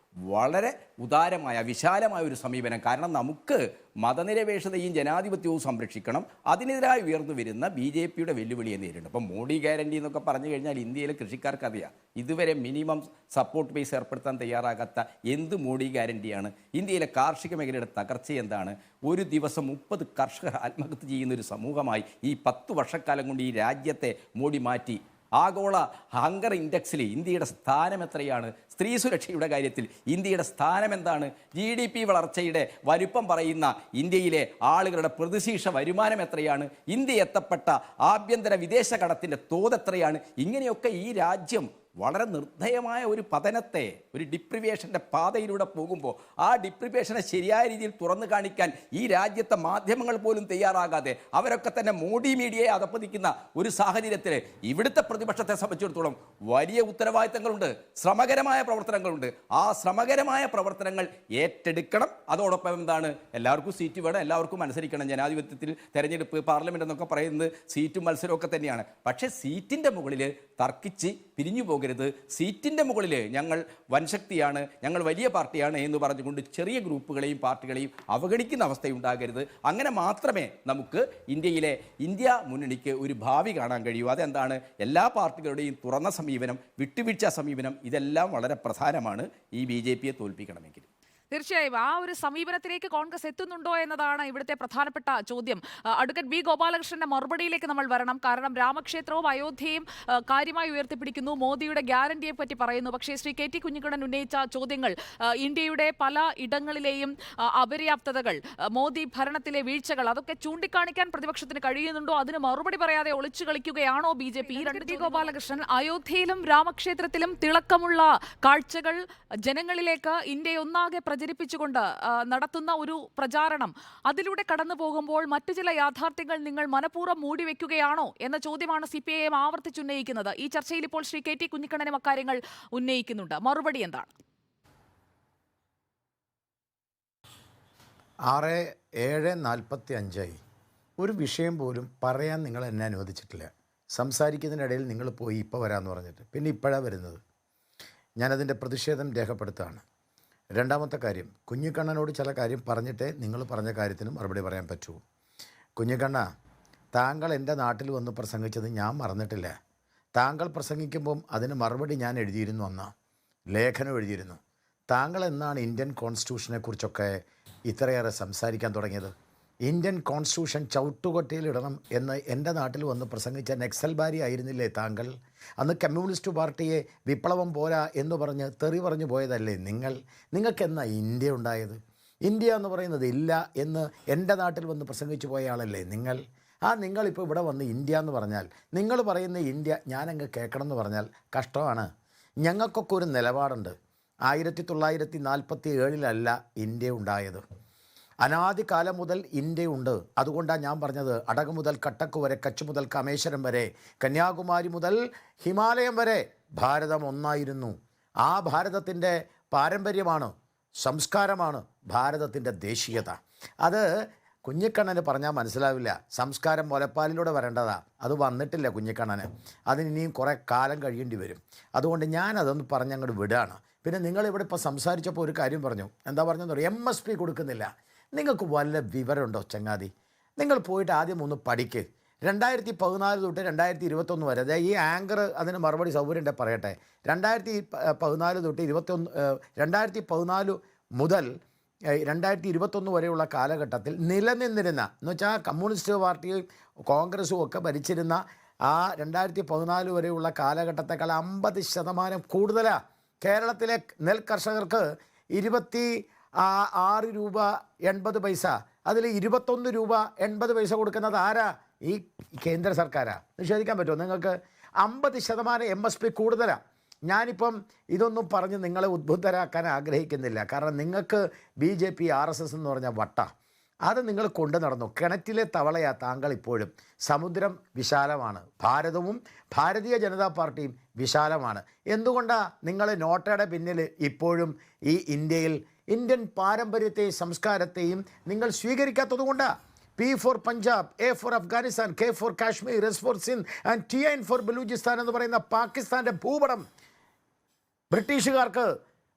വളരെ ഉദാരമായ വിശാലമായ ഒരു സമീപനം. കാരണം നമുക്ക് മതനിരപേക്ഷതയും ജനാധിപത്യവും സംരക്ഷിക്കണം. അതിനെതിരായി ഉയർന്നു വരുന്ന BJPയുടെ വെല്ലുവിളിയെ നേരിടും. അപ്പം മോഡി ഗ്യാരണ്ടി എന്നൊക്കെ പറഞ്ഞു കഴിഞ്ഞാൽ ഇന്ത്യയിലെ കൃഷിക്കാർക്ക് അറിയാം, ഇതുവരെ മിനിമം സപ്പോർട്ട് ബേസ് ഏർപ്പെടുത്താൻ തയ്യാറാകാത്ത എന്ത് മോഡി ഗ്യാരണ്ടിയാണ്? ഇന്ത്യയിലെ കാർഷിക മേഖലയുടെ തകർച്ച എന്താണ്? ഒരു ദിവസം 30 കർഷകർ ആത്മഹത്യ ചെയ്യുന്ന ഒരു സമൂഹമായി ഈ 10 വർഷക്കാലം കൊണ്ട് ഈ രാജ്യത്തെ മോഡി മാറ്റി. ആഗോള ഹങ്കർ ഇൻഡെക്സിൽ ഇന്ത്യയുടെ സ്ഥാനം എത്രയാണ്? സ്ത്രീ സുരക്ഷയുടെ കാര്യത്തിൽ ഇന്ത്യയുടെ സ്ഥാനം എന്താണ്? GDP വളർച്ചയുടെ വലുപ്പം പറയുന്ന ഇന്ത്യയിലെ ആളുകളുടെ പ്രതിശീർഷ വരുമാനം എത്രയാണ്? ഇന്ത്യ എത്തപ്പെട്ട ആഭ്യന്തര വിദേശ കടത്തിൻ്റെ തോത് എത്രയാണ്? ഇങ്ങനെയൊക്കെ ഈ രാജ്യം വളരെ നിർദ്ധയമായ ഒരു പതനത്തെ, ഒരു ഡിപ്രിവേഷൻ്റെ പാതയിലൂടെ പോകുമ്പോൾ ആ ഡിപ്രിവേഷനെ ശരിയായ രീതിയിൽ തുറന്നു കാണിക്കാൻ ഈ രാജ്യത്തെ മാധ്യമങ്ങൾ പോലും തയ്യാറാകാതെ അവരൊക്കെ തന്നെ മോഡി മീഡിയയെ അധപ്പതിക്കുന്ന ഒരു സാഹചര്യത്തിൽ ഇവിടുത്തെ പ്രതിപക്ഷത്തെ സംബന്ധിച്ചിടത്തോളം വലിയ ഉത്തരവാദിത്തങ്ങളുണ്ട്, ശ്രമകരമായ പ്രവർത്തനങ്ങളുണ്ട്. ആ ശ്രമകരമായ പ്രവർത്തനങ്ങൾ ഏറ്റെടുക്കണം. അതോടൊപ്പം എന്താണ്, എല്ലാവർക്കും സീറ്റ് വേണം, എല്ലാവർക്കും മത്സരിക്കണം. ജനാധിപത്യത്തിൽ തെരഞ്ഞെടുപ്പ്, പാർലമെന്റ് എന്നൊക്കെ പറയുന്നത് സീറ്റും മത്സരമൊക്കെ തന്നെയാണ്. പക്ഷേ സീറ്റിൻ്റെ മുകളിൽ തർക്കിച്ച് പിരിഞ്ഞു പോകരുത്. സീറ്റിൻ്റെ മുകളിൽ ഞങ്ങൾ വൻശക്തിയാണ്, ഞങ്ങൾ വലിയ പാർട്ടിയാണ് എന്ന് പറഞ്ഞുകൊണ്ട് ചെറിയ ഗ്രൂപ്പുകളെയും പാർട്ടികളെയും അവഗണിക്കുന്ന അവസ്ഥയുണ്ടാകരുത്. അങ്ങനെ മാത്രമേ നമുക്ക് ഇന്ത്യ മുന്നണിക്ക് ഒരു ഭാവി കാണാൻ കഴിയൂ. അതെന്താണ്? എല്ലാ പാർട്ടികളുടെയും തുറന്ന സമീപനം, വിട്ടുവീഴ്ച സമീപനം, ഇതെല്ലാം വളരെ പ്രധാനമാണ് ഈ BJP യെ തോൽപ്പിക്കണമെങ്കിൽ. തീർച്ചയായും ആ ഒരു സമീപനത്തിലേക്ക് കോൺഗ്രസ് എത്തുന്നുണ്ടോ എന്നതാണ് ഇവിടുത്തെ പ്രധാനപ്പെട്ട ചോദ്യം. അഡ്വക്കേറ്റ് ബി ഗോപാലകൃഷ്ണന്റെ മറുപടിയിലേക്ക് നമ്മൾ വരണം. കാരണം രാമക്ഷേത്രവും അയോധ്യയും കാര്യമായി ഉയർത്തിപ്പിടിക്കുന്നു, മോദിയുടെ ഗ്യാരണ്ടിയെ പറ്റി പറയുന്നു. പക്ഷേ ശ്രീ KT കുഞ്ഞിക്കണ്ണൻ ഉന്നയിച്ച ചോദ്യങ്ങൾ, ഇന്ത്യയുടെ പല ഇടങ്ങളിലെയും അപര്യാപ്തതകൾ, മോദി ഭരണത്തിലെ വീഴ്ചകൾ, അതൊക്കെ ചൂണ്ടിക്കാണിക്കാൻ പ്രതിപക്ഷത്തിന് കഴിയുന്നുണ്ടോ? അതിന് മറുപടി പറയാതെ ഒളിച്ചു കളിക്കുകയാണോ BJP? ബി ഗോപാലകൃഷ്ണൻ, അയോധ്യയിലും രാമക്ഷേത്രത്തിലും തിളക്കമുള്ള കാഴ്ചകൾ ജനങ്ങളിലേക്ക് ഇന്ത്യ ഒന്നാകെ പ്രചരിപ്പിച്ചുകൊണ്ട് നടത്തുന്ന ഒരു പ്രചാരണം, അതിലൂടെ കടന്നു പോകുമ്പോൾ മറ്റു ചില യാഥാർത്ഥ്യങ്ങൾ നിങ്ങൾ മനഃപൂർവ്വം മൂടിവെക്കുകയാണോ എന്ന ചോദ്യമാണ് CPIM ആവർത്തിച്ചുന്നയിക്കുന്നത്. ഈ ചർച്ചയിൽ ഇപ്പോൾ ശ്രീ KT കുഞ്ഞിക്കണ്ണനും അക്കാര്യങ്ങൾ ഉന്നയിക്കുന്നുണ്ട്. മറുപടി എന്താണ്? 6:45 ഒരു വിഷയം പോലും പറയാൻ നിങ്ങൾ എന്നെ അനുവദിച്ചിട്ടില്ല. സംസാരിക്കുന്നതിനിടയിൽ നിങ്ങൾ പോയി ഇപ്പോൾ വരാമെന്ന് പറഞ്ഞിട്ട് പിന്നെ ഇപ്പോഴാണ് വരുന്നത്. ഞാനതിൻ്റെ പ്രതിഷേധം രേഖപ്പെടുത്തുകയാണ്. രണ്ടാമത്തെ കാര്യം, കുഞ്ഞിക്കണ്ണനോട് ചില കാര്യം പറഞ്ഞിട്ടേ നിങ്ങൾ പറഞ്ഞ കാര്യത്തിന് മറുപടി പറയാൻ പറ്റൂ. കുഞ്ഞിക്കണ്ണ, താങ്കൾ എൻ്റെ നാട്ടിൽ വന്ന് പ്രസംഗിച്ചത് ഞാൻ മറന്നിട്ടില്ല. താങ്കൾ പ്രസംഗിക്കുമ്പം അതിന് മറുപടി ഞാൻ എഴുതിയിരുന്നു, അന്ന് ലേഖനം എഴുതിയിരുന്നു. താങ്കൾ എന്നാണ് ഇന്ത്യൻ കോൺസ്റ്റിറ്റ്യൂഷനെക്കുറിച്ചൊക്കെ ഇത്രയേറെ സംസാരിക്കാൻ തുടങ്ങിയത്? ഇന്ത്യൻ കോൺസ്റ്റിറ്റ്യൂഷൻ ചവിട്ടുകൊട്ടയിലിടണം എന്ന് എൻ്റെ നാട്ടിൽ വന്ന് പ്രസംഗിച്ച നക്സൽബാരി ആയിരുന്നില്ലേ താങ്കൾ? അന്ന് കമ്മ്യൂണിസ്റ്റ് പാർട്ടിയെ വിപ്ലവം പോരാ എന്ന് പറഞ്ഞ് തെറി പറഞ്ഞു പോയതല്ലേ നിങ്ങൾ? നിങ്ങൾക്കെന്നാ ഇന്ത്യ ഉണ്ടായത്? ഇന്ത്യ എന്ന് പറയുന്നത് ഇല്ല എന്ന് എൻ്റെ നാട്ടിൽ വന്ന് പ്രസംഗിച്ചു പോയ ആളല്ലേ നിങ്ങൾ? നിങ്ങളിപ്പോൾ ഇവിടെ വന്ന് ഇന്ത്യ എന്ന് പറഞ്ഞാൽ, നിങ്ങൾ പറയുന്ന ഇന്ത്യ ഞാനങ്ങ് കേൾക്കണം എന്ന് പറഞ്ഞാൽ കഷ്ടമാണ്. ഞങ്ങൾക്കൊക്കെ ഒരു നിലപാടുണ്ട്. 1947 ഇന്ത്യ ഉണ്ടായത്. അനാദികാലം മുതൽ ഇന്ത്യയുണ്ട്. അതുകൊണ്ടാണ് ഞാൻ പറഞ്ഞത്, അടക മുതൽ കട്ടക്ക് വരെ, കച്ച് മുതൽ കാമേശ്വരം വരെ, കന്യാകുമാരി മുതൽ ഹിമാലയം വരെ ഭാരതം ഒന്നായിരുന്നു. ആ ഭാരതത്തിൻ്റെ പാരമ്പര്യമാണ്, സംസ്കാരമാണ് ഭാരതത്തിൻ്റെ ദേശീയത. അത് കുഞ്ഞിക്കണ്ണന് പറഞ്ഞാൽ മനസ്സിലാവില്ല. സംസ്കാരം മുലപ്പാലിലൂടെ വരേണ്ടതാണ്. അത് വന്നിട്ടില്ല കുഞ്ഞിക്കണ്ണന്. അതിനിയും കുറേ കാലം കഴിയേണ്ടി വരും. അതുകൊണ്ട് ഞാനതൊന്ന് പറഞ്ഞങ്ങോട്ട് വിടുകയാണ്. പിന്നെ നിങ്ങളിവിടെ ഇപ്പോൾ സംസാരിച്ചപ്പോൾ ഒരു കാര്യം പറഞ്ഞു. എന്താ പറഞ്ഞെന്ന് പറയും? MSP കൊടുക്കുന്നില്ല. നിങ്ങൾക്ക് വല്ല വിവരമുണ്ടോ ചങ്ങാതി? നിങ്ങൾ പോയിട്ട് ആദ്യം ഒന്ന് പഠിക്ക്. 2014 തൊട്ട് 2021 വരെ, അതായത് ഈ ആങ്കർ അതിന് മറുപടി സൗകര്യം ഉണ്ടെങ്കിൽ പറയട്ടെ. 2014 തൊട്ട് 2014 മുതൽ 2021 വരെയുള്ള കാലഘട്ടത്തിൽ നിലനിന്നിരുന്ന, എന്ന് വെച്ചാൽ കമ്മ്യൂണിസ്റ്റ് പാർട്ടിയും കോൺഗ്രസും ഒക്കെ ഭരിച്ചിരുന്ന ആ 2014 വരെയുള്ള കാലഘട്ടത്തെക്കാൾ 50% കൂടുതലാണ്. കേരളത്തിലെ നെൽ കർഷകർക്ക് 26 രൂപ 80 പൈസ, അതിൽ 21 രൂപ 80 പൈസ കൊടുക്കുന്നത് ആരാ? ഈ കേന്ദ്ര സർക്കാരാണ്. നിഷേധിക്കാൻ പറ്റുമോ നിങ്ങൾക്ക്? 50% MSP കൂടുതലാണ്. ഞാനിപ്പം ഇതൊന്നും പറഞ്ഞ് നിങ്ങളെ ഉദ്ബുദ്ധരാക്കാൻ ആഗ്രഹിക്കുന്നില്ല. കാരണം നിങ്ങൾക്ക് BJP RSS എന്ന് പറഞ്ഞ വട്ട, അത് നിങ്ങൾ കൊണ്ടു നടന്നു. കിണറ്റിലെ തവളയാ താങ്കൾ ഇപ്പോഴും. സമുദ്രം വിശാലമാണ്, ഭാരതവും ഭാരതീയ ജനതാ പാർട്ടിയും വിശാലമാണ്. എന്തുകൊണ്ടാണ് നിങ്ങൾ നോട്ടയുടെ പിന്നിൽ ഇപ്പോഴും ഈ ഇന്ത്യൻ പാരമ്പര്യത്തെയും സംസ്കാരത്തെയും നിങ്ങൾ സ്വീകരിക്കാത്തത് കൊണ്ടാണ്? P for Punjab, A for Afghanistan, K for Kashmir, S for Sindh and TN for Baluchistan എന്ന് പറയുന്ന പാകിസ്ഥാൻ്റെ ഭൂപടം ബ്രിട്ടീഷുകാർക്ക്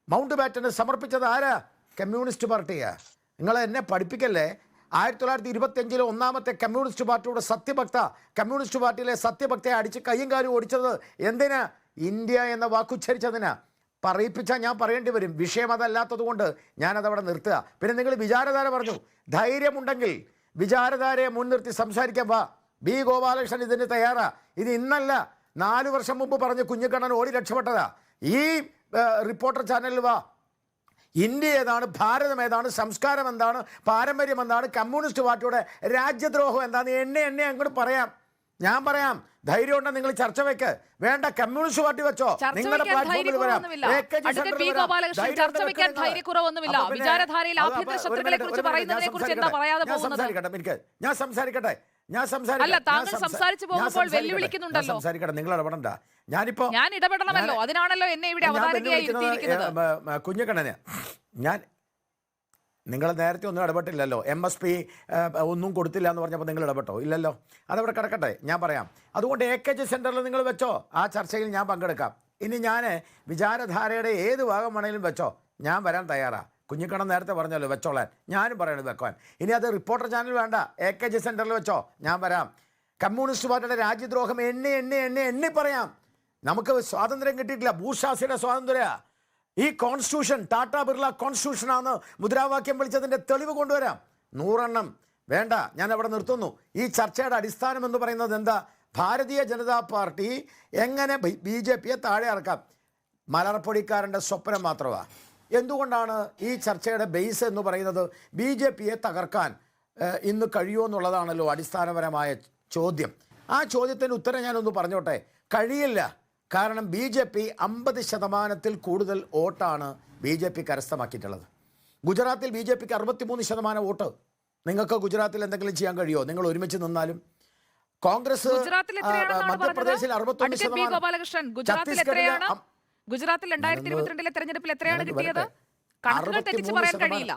മൗണ്ട് ബാറ്റന് സമർപ്പിച്ചത് ആരാ? കമ്മ്യൂണിസ്റ്റ് പാർട്ടിയാണ്. നിങ്ങൾ എന്നെ പഠിപ്പിക്കല്ലേ. 1925 ഒന്നാമത്തെ കമ്മ്യൂണിസ്റ്റ് പാർട്ടിയുടെ കമ്മ്യൂണിസ്റ്റ് പാർട്ടിയിലെ സത്യഭക്തയെ അടിച്ച് കയ്യും കാലും ഓടിച്ചത് എന്തിനാ? ഇന്ത്യ എന്ന വാക്കുച്ചരിച്ചതിനാ. പറയിപ്പിച്ചാൽ ഞാൻ പറയേണ്ടി വരും. വിഷയം അതല്ലാത്തത് കൊണ്ട് ഞാനതവിടെ നിർത്തുക. പിന്നെ നിങ്ങൾ വിചാരധാര പറഞ്ഞു. ധൈര്യമുണ്ടെങ്കിൽ വിചാരധാരയെ മുൻനിർത്തി സംസാരിക്കാൻ വാ. ബി ഗോപാലകൃഷ്ണൻ ഇതിന് തയ്യാറാ. ഇത് ഇന്നല്ല, 4 വർഷം മുമ്പ് പറഞ്ഞ് കുഞ്ഞിക്കണ്ണൻ ഓടി രക്ഷപ്പെട്ടതാ. ഈ റിപ്പോർട്ടർ ചാനലിൽ വാ. ഇന്ത്യ ഏതാണ്, ഭാരതം ഏതാണ്, സംസ്കാരം എന്താണ്, പാരമ്പര്യം എന്താണ്, കമ്മ്യൂണിസ്റ്റ് പാർട്ടിയുടെ രാജ്യദ്രോഹം എന്താണെന്ന് എന്നെ അങ്ങോട്ട് പറയാം. ഞാൻ പറയാം. ധൈര്യം ഉണ്ടെങ്കിൽ നിങ്ങൾ ചർച്ച വെക്ക്. വേണ്ട, കമ്മ്യൂണിസ്റ്റ് പാർട്ടി വെച്ചോ. നിങ്ങളുടെ പ്ലാറ്റ്ഫോമിൽ വരാം. ഞാൻ സംസാരിക്കട്ടെ. നിങ്ങൾ ഇടപെടണ്ട. ഞാൻ ഇടപെടണമല്ലോ, അതിനാണല്ലോ എന്നെ ഇവിടെ അവതാരകയായി ഇരുത്തിയിരിക്കുന്നത്. കുഞ്ഞിക്കണ്ണന് നിങ്ങൾ നേരത്തെ ഒന്നും ഇടപെട്ടില്ലല്ലോ. MSP ഒന്നും കൊടുത്തില്ല എന്ന് പറഞ്ഞപ്പോൾ നിങ്ങൾ ഇടപെട്ടോ? ഇല്ലല്ലോ. അതവിടെ കിടക്കട്ടെ, ഞാൻ പറയാം. അതുകൊണ്ട് AKG സെൻറ്ററിൽ നിങ്ങൾ വെച്ചോ, ആ ചർച്ചയിൽ ഞാൻ പങ്കെടുക്കാം. ഇനി ഞാൻ വിചാരധാരയുടെ ഏത് ഭാഗം വേണമെങ്കിലും വെച്ചോ, ഞാൻ വരാൻ തയ്യാറാണ്. കുഞ്ഞിക്കണ്ണൻ നേരത്തെ പറഞ്ഞല്ലോ വെച്ചോളാൻ, ഞാനും പറയണത് വെക്കാൻ. ഇനി അത് റിപ്പോർട്ടർ ചാനൽ വേണ്ട, AKG സെൻറ്ററിൽ വെച്ചോ, ഞാൻ വരാം. കമ്മ്യൂണിസ്റ്റ് പാർട്ടിയുടെ രാജ്യദ്രോഹം എണ്ണി പറയാം. നമുക്ക് സ്വാതന്ത്ര്യം കിട്ടിയിട്ടില്ല, ഭൂഷാസിയുടെ സ്വാതന്ത്ര്യ. ഈ കോൺസ്റ്റിറ്റ്യൂഷൻ ടാറ്റ ബിർള കോൺസ്റ്റിറ്റ്യൂഷനാണ് മുദ്രാവാക്യം വിളിച്ചതിൻ്റെ തെളിവ് കൊണ്ടുവരാം. 100 എണ്ണം വേണ്ട, ഞാൻ അവിടെ നിർത്തുന്നു. ഈ ചർച്ചയുടെ അടിസ്ഥാനം എന്ന് പറയുന്നത് എന്താ? ഭാരതീയ ജനതാ പാർട്ടി എങ്ങനെ BJPയെ താഴെ ഇറക്കാം? മലർപ്പൊടിക്കാരൻ്റെ സ്വപ്നം മാത്രമാണ്. എന്തുകൊണ്ടാണ് ഈ ചർച്ചയുടെ ബേസ് എന്ന് പറയുന്നത്? BJPയെ തകർക്കാൻ ഇന്ന് കഴിയുമോ എന്നുള്ളതാണല്ലോ അടിസ്ഥാനപരമായ ചോദ്യം. ആ ചോദ്യത്തിന് ഉത്തരം ഞാനൊന്ന് പറഞ്ഞോട്ടെ. കഴിയില്ല. കാരണം BJP 50% കൂടുതൽ വോട്ടാണ് BJP കരസ്ഥമാക്കിയിട്ടുള്ളത്. ഗുജറാത്തിൽ BJPക്ക് 63% വോട്ട്. നിങ്ങൾക്ക് ഗുജറാത്തിൽ എന്തെങ്കിലും ചെയ്യാൻ കഴിയുമോ? നിങ്ങൾ ഒരുമിച്ച് നിന്നാലും. കോൺഗ്രസ് മധ്യപ്രദേശിൽ 61%. ഛത്തീസ്ഗഡിൽ ഗുജറാത്തിൽ 2022 തെരഞ്ഞെടുപ്പിൽ എത്രയാണ് കിട്ടിയത്? കണക്കുകൾ തെറ്റിച്ച് പറയാൻ കഴിയില്ല.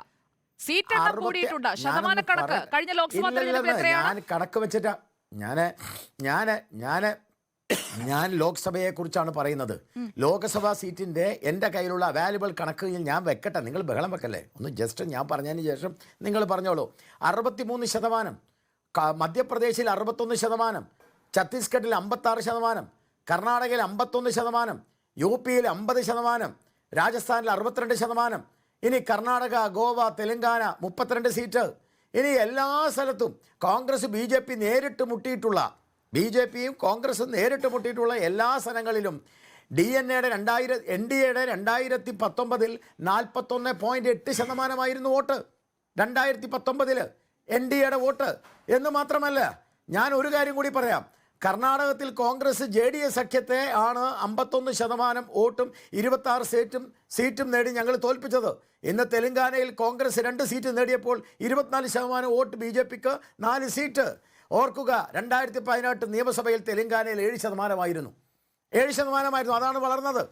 സീറ്റ് എണ്ണം കൂടിയിട്ടുണ്ട്, ശതമാനക്കണക്ക് കഴിഞ്ഞ ലോക്സഭാ തെരഞ്ഞെടുപ്പിൽ എത്രയാണ്? ഞാൻ കണക്ക് വെച്ചിട്ട് ഞാൻ ലോക്സഭയെക്കുറിച്ചാണ് പറയുന്നത്. ലോക്സഭാ സീറ്റിൻ്റെ എൻ്റെ കയ്യിലുള്ള അവൈലബിൾ കണക്കുകൾ ഞാൻ വെക്കട്ടെ. നിങ്ങൾ ബഹളം വെക്കല്ലേ, ഒന്ന് ജസ്റ്റ് ഞാൻ പറഞ്ഞതിന് ശേഷം നിങ്ങൾ പറഞ്ഞോളൂ. 63%, മധ്യപ്രദേശിൽ 61%, ഛത്തീസ്ഗഡിൽ 56%, കർണാടകയിൽ 51%, UPയിൽ 50%, രാജസ്ഥാനിൽ 62%. ഇനി കർണാടക, ഗോവ, തെലങ്കാന 32 സീറ്റ്. ഇനി എല്ലാ സ്ഥലത്തും കോൺഗ്രസ് BJP നേരിട്ട് മുട്ടിയിട്ടുള്ള, BJPയും കോൺഗ്രസും നേരിട്ട് മുട്ടിയിട്ടുള്ള എല്ലാ സ്ഥലങ്ങളിലും NDAയുടെ 2019 41.8% വോട്ട്. 2019 NDAയുടെ വോട്ട് എന്ന് മാത്രമല്ല, ഞാൻ ഒരു കാര്യം കൂടി പറയാം. കർണാടകത്തിൽ കോൺഗ്രസ് JDS സഖ്യത്തെ ആണ് 51% വോട്ടും 26 സീറ്റും നേടി ഞങ്ങൾ തോൽപ്പിച്ചത്. ഇന്ന് തെലങ്കാനയിൽ കോൺഗ്രസ് 2 സീറ്റ് നേടിയപ്പോൾ 24% വോട്ട് BJPക്ക്, 4 സീറ്റ്. ഓർക്കുക, 2018 നിയമസഭയിൽ തെലങ്കാനയിൽ 7%. അതാണ് വളർന്നത്.